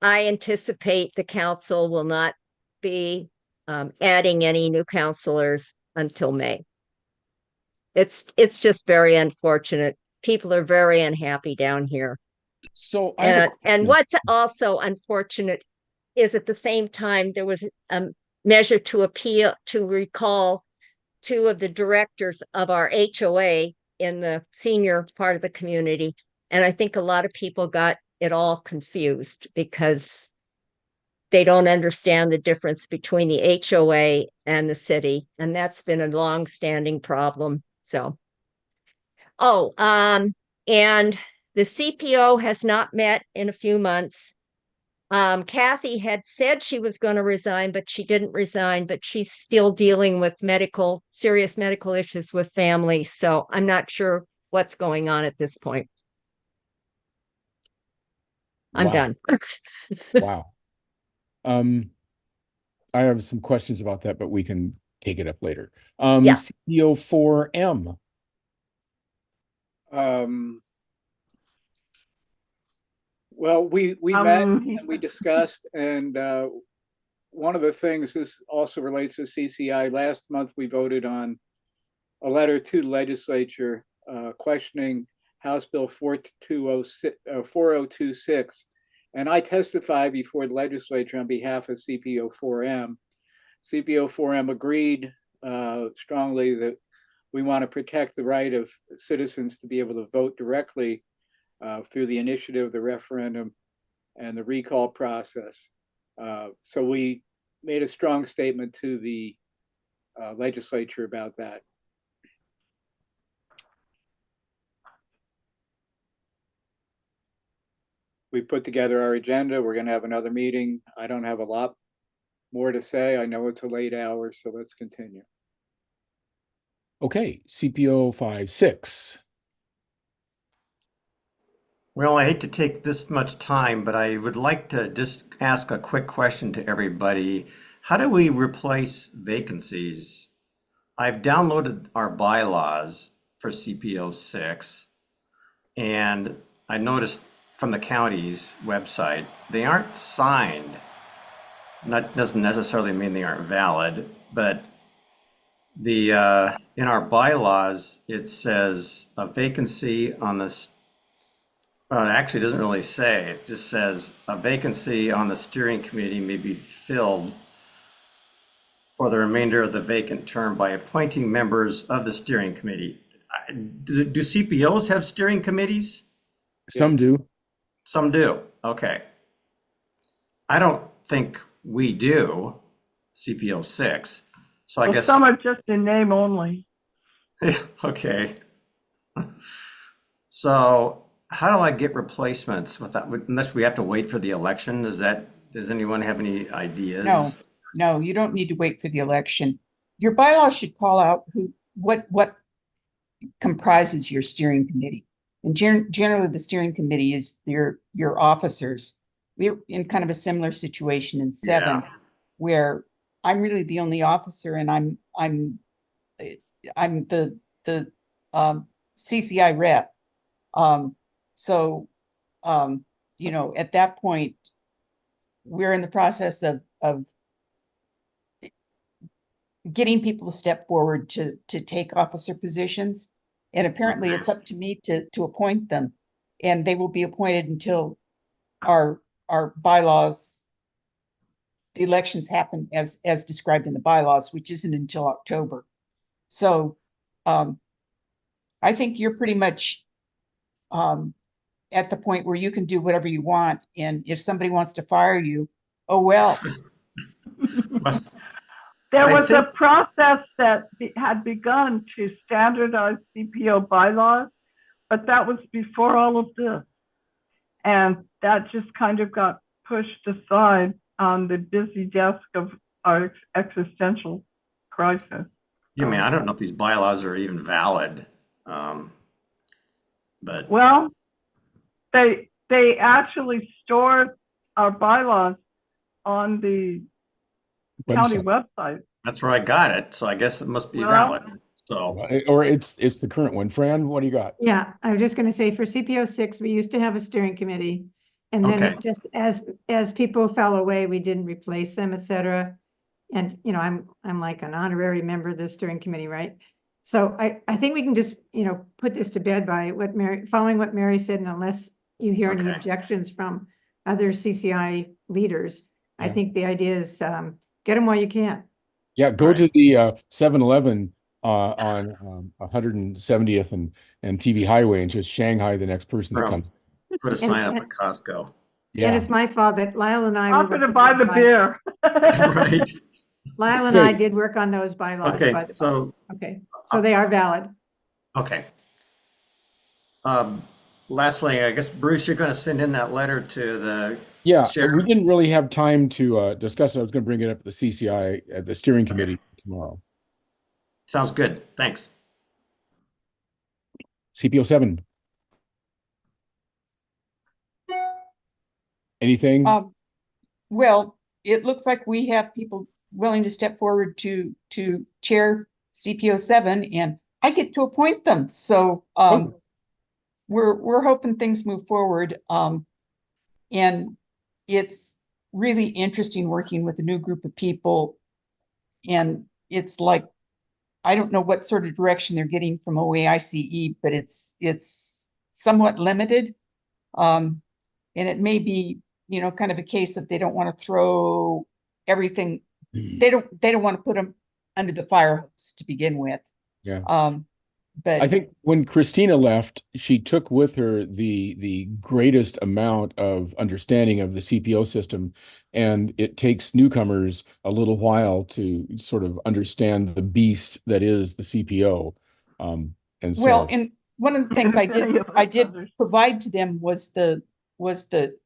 I anticipate the council will not be adding any new councilors until May. It's just very unfortunate. People are very unhappy down here. So I have a And question. what's also unfortunate is at the same time there was a measure to recall 2 of the directors of our HOA in the senior part of the community. And I think a lot of people got it all confused because they don't understand the difference between the HOA and the city. And that's been a long-standing problem. So, and the CPO has not met in a few months. Kathy had said she was going to resign, but she didn't resign, but she's still dealing with serious medical issues with family. So I'm not sure what's going on at this point. I'm done. Wow. I have some questions about that, but we can take it up later. Yeah. CPO4M. Well, we met and we discussed, and one of the things, this also relates to CCI. Last month, we voted on a letter to the legislature questioning House Bill 4026, and I testified before the legislature on behalf of CPO4M. CPO4M agreed strongly that we want to protect the right of citizens to be able to vote directly through the initiative, the referendum, and the recall process. So we made a strong statement to the legislature about that. We put together our agenda. We're going to have another meeting. I don't have a lot more to say. I know it's a late hour, so let's continue. Okay, CPO56. Well, I hate to take this much time, but I would like to just ask a quick question to everybody. How do we replace vacancies? I've downloaded our bylaws for CPO6, and I noticed from the county's website, they aren't signed. That doesn't necessarily mean they aren't valid, but in our bylaws, it says a vacancy on this. Well, it actually doesn't really say. It just says a vacancy on the steering committee may be filled for the remainder of the vacant term by appointing members of the steering committee. Do CPOs have steering committees? Some do. Some do. Okay. I don't think we do, CPO6. So I guess some are just in name only. okay. So how do I get replacements without, unless we have to wait for the election? Does anyone have any ideas? No, you don't need to wait for the election. Your bylaws should call out what comprises your steering committee. And generally the steering committee is your officers. We're in kind of a similar situation in 7, where I'm really the only officer, and I'm the CCI rep. At that point, we're in the process of getting people to step forward to take officer positions. And apparently Okay. it's up to me to appoint them. And they will be appointed until our bylaws, the elections happen as described in the bylaws, which isn't until October. So I think you're pretty much at the point where you can do whatever you want. And if somebody wants to fire you, oh, well. Well, There I was think- a process that had begun to standardize CPO bylaws, but that was before all of this. And that just kind of got pushed aside on the busy desk of our existential crisis. I mean, I don't know if these bylaws are even valid. But Well, they actually store our bylaws on the county website. that's where I got it. So I guess it must be Well- valid. So, Or it's the current one. Fran, what do you got? Yeah, I was just gonna say for CPO 6, we used to have a steering committee. And then Okay. it just as people fell away, we didn't replace them, et cetera. And I'm like an honorary member of the steering committee, right? So I think we can just, put this to bed by following what Mary said, and unless you hear any Okay. objections from other CCI leaders, I Yeah. think the idea is get them while you can. Yeah, go Right. to the 7-Eleven on 170th and TV Highway and just Shanghai the next person that From- comes. put a sign up and- at Costco. And Yeah. it's my fault that Lyle and I. I'm were going to working buy on the those beer. Right. Lyle and I Good. did work on those bylaws, Okay. by the way. So, Okay, so they are valid. okay. Lastly, I guess, Bruce, you're going to send in that letter to the Yeah, we sheriff. didn't really have time to discuss it. I was going to bring it up at the CCI at the steering committee tomorrow. Sounds good. Thanks. CPO 7. Anything? Well, it looks like we have people willing to step forward to chair CPO 7, and I get to appoint them. So we're hoping things move forward. And it's really interesting working with a new group of people. And it's like, I don't know what sort of direction they're getting from OAICE, but it's somewhat limited. And it may be, kind of a case that they don't want to throw everything. They don't want to put them under the fire hose to begin with. Yeah. But I think when Christina left, she took with her the greatest amount of understanding of the CPO system, and it takes newcomers a little while to sort of understand the beast that is the CPO. And well, so and one of the things I did provide to them was the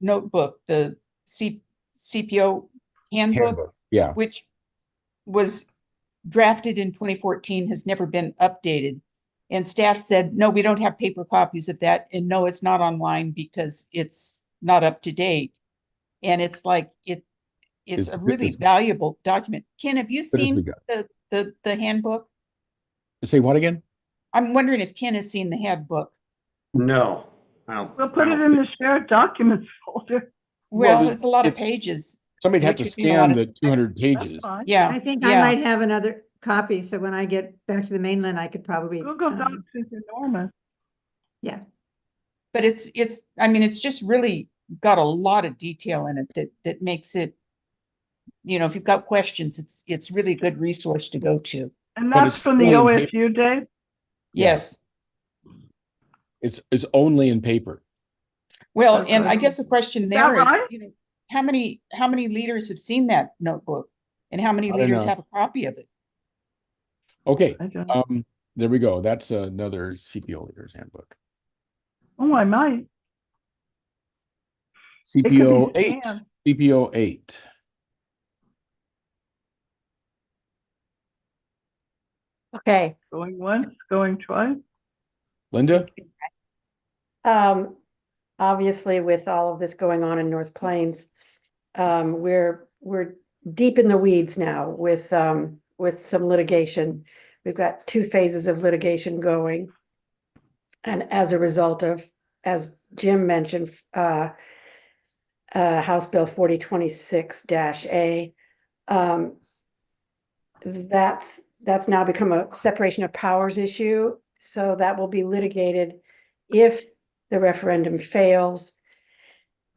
notebook, the CPO handbook, yeah, which was drafted in 2014, has never been updated. And staff said, no, we don't have paper copies of that. And no, it's not online because it's not up to date. And it's like, it's a really valuable document. Ken, have you seen the handbook? Say what again? I'm wondering if Ken has seen the handbook. No. We'll put it in the shared documents folder. Well, it's a lot of pages. Somebody'd have to scan the 200 pages. Yeah. I think I might have another copy, so when I get back to the mainland, I could probably. Google Docs is enormous. Yeah. But it's just really got a lot of detail in it that makes it, if you've got questions, it's really a good resource to go to. And that's from the OSU day? Yes. It's only in paper. Well, and I guess the question there is, right? how many leaders have seen that notebook, and how many I don't leaders know. have a copy of it? Okay. There we go. That's another CPO leader's handbook. Oh, I might. CPO It could be 8. scanned. CPO 8. Okay. Going once, going twice. Linda? Obviously, with all of this going on in North Plains, we're deep in the weeds now with some litigation. We've got 2 phases of litigation going. And as a result of, as Jim mentioned, House Bill 4026-A, that's now become a separation of powers issue. So that will be litigated if the referendum fails.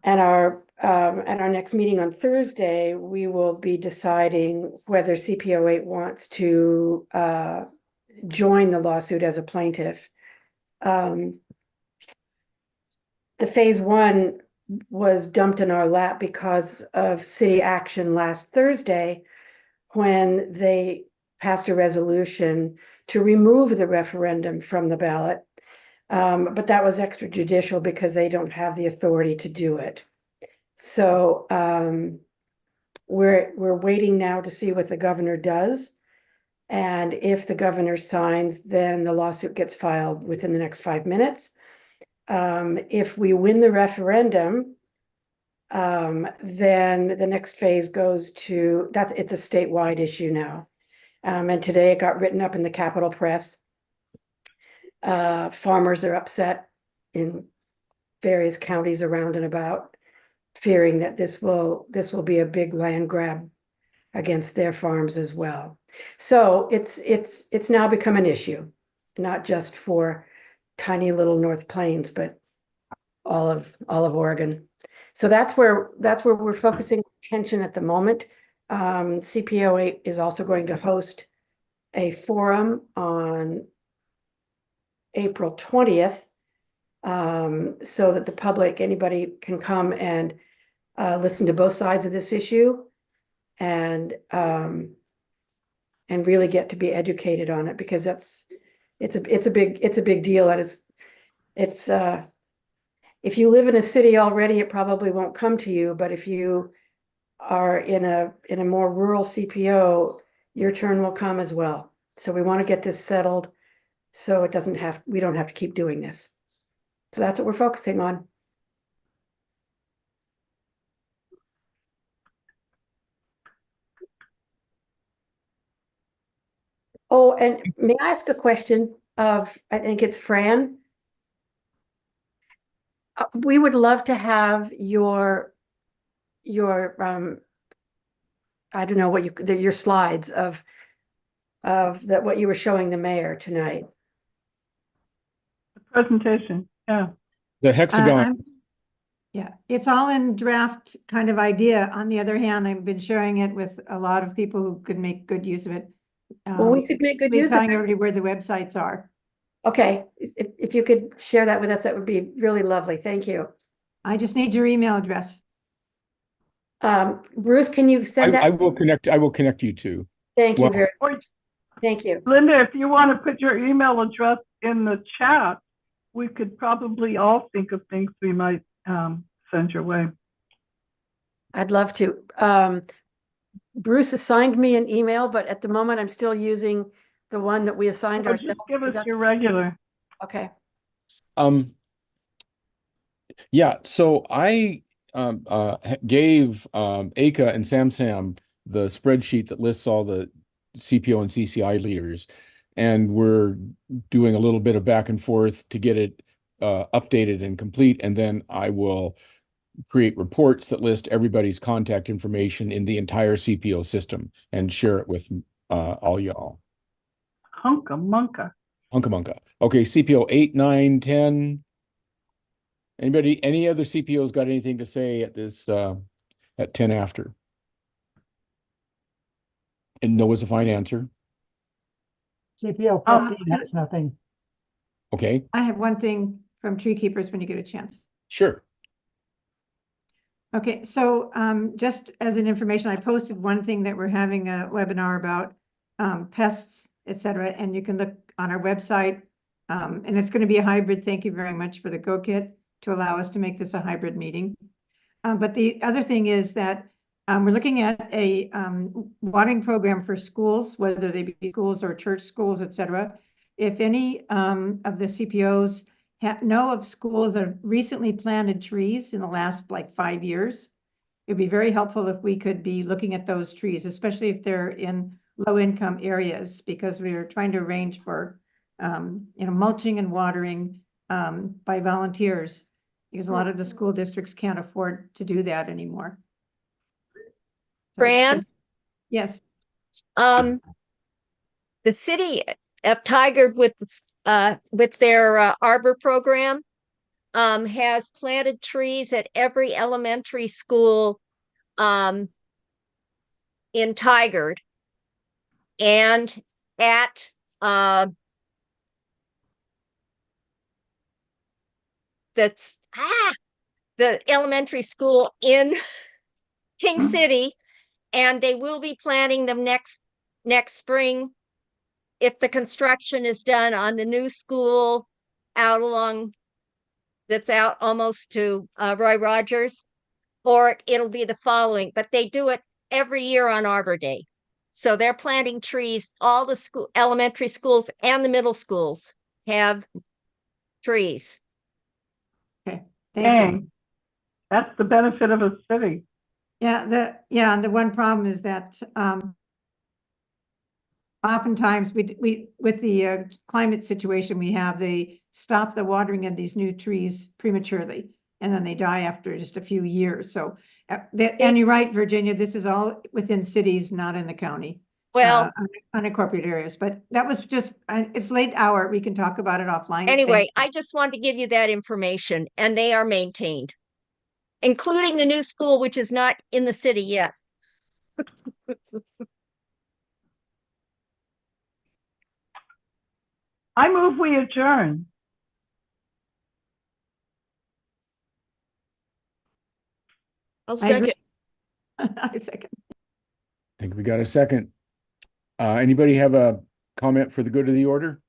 And at our next meeting on Thursday, we will be deciding whether CPO8 wants to join the lawsuit as a plaintiff. The phase one was dumped in our lap because of city action last Thursday, when they passed a resolution to remove the referendum from the ballot. But that was extrajudicial because they don't have the authority to do it. So we're waiting now to see what the governor does. And if the governor signs, then the lawsuit gets filed within the next 5 minutes. If we win the referendum, then the next phase goes to, it's a statewide issue now. And today it got written up in the Capitol Press. Farmers are upset in various counties around and about, fearing that this will be a big land grab against their farms as well. So it's now become an issue, not just for tiny little North Plains, but all of Oregon. So that's where we're focusing attention at the moment. CPO8 is also going to host a forum on April 20th, so that the public, anybody can come and listen to both sides of this issue and really get to be educated on it, because it's a big deal. And it's if you live in a city already, it probably won't come to you, but if you are in a more rural CPO, your turn will come as well. So we want to get this settled so we don't have to keep doing this. So that's what we're focusing on. Oh, and may I ask a question of, I think it's Fran? We would love to have your I don't know what your slides of what you were showing the mayor tonight. The presentation, yeah. The hexagon. Yeah, it's all in draft kind of idea. On the other hand, I've been sharing it with a lot of people who could make good use of it. Well, we could make good use of telling it. everybody where the websites are. Okay, if you could share that with us, that would be really lovely. Thank you. I just need your email address. Bruce, can you send that? I will connect you to. Thank you Well, very much. Thank you. Linda, if you want to put your email address in the chat, we could probably all think of things we might send your way. I'd love to. Bruce assigned me an email, but at the moment I'm still using the one that we assigned ourselves. Just give us your regular. Okay. Yeah, so I gave Aka and Sam the spreadsheet that lists all the CPO and CCI leaders, and we're doing a little bit of back and forth to get it updated and complete, and then I will create reports that list everybody's contact information in the entire CPO system and share it with all y'all. Hunka-munka. Hunka-munka. Okay, CPO 8, 9, 10. Any other CPOs got anything to say at this at 10 after? And no is a fine answer. CPO 15 has nothing. Okay. I have one thing from Tree Keepers when you get a chance. Sure. Okay, so just as an information, I posted one thing that we're having a webinar about pests, etc. And you can look on our website, and it's going to be a hybrid. Thank you very much for the Go Kit to allow us to make this a hybrid meeting. But the other thing is that we're looking at a watering program for schools, whether they be schools or church schools, etc. If any of the CPOs know of schools that have recently planted trees in the last like 5 years, it'd be very helpful if we could be looking at those trees, especially if they're in low-income areas, because we are trying to arrange for mulching and watering by volunteers, because a lot of the school districts can't afford to do that anymore. Fran? Yes. The city of Tigard with their arbor program has planted trees at every elementary school in Tigard and at that's the elementary school in King City, and they will be planting them next spring if the construction is done on the new school out along that's out almost to Roy Rogers, or it'll be the following, but they do it every year on Arbor Day. So they're planting trees. All the elementary schools and the middle schools have trees. Okay, thank you. Dang, that's the benefit of a city. Yeah, and the one problem is that oftentimes we with the climate situation we have, they stop the watering of these new trees prematurely, and then they die after just a few years. So, and you're right, Virginia, this is all within cities, not in the county. Well, unincorporated areas, but that was just, it's late hour. We can talk about it offline. Anyway, I just wanted to give you that information, and they are maintained, including the new school, which is not in the city yet. I move we adjourn. I'll second. I second. I think we got a second. Anybody have a comment for the good of the order?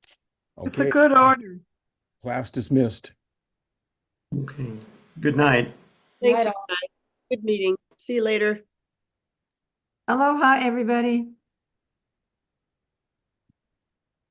It's a Okay, good order. class dismissed. Okay. Good night. Thanks. Right Good meeting. See you later. Aloha, everybody.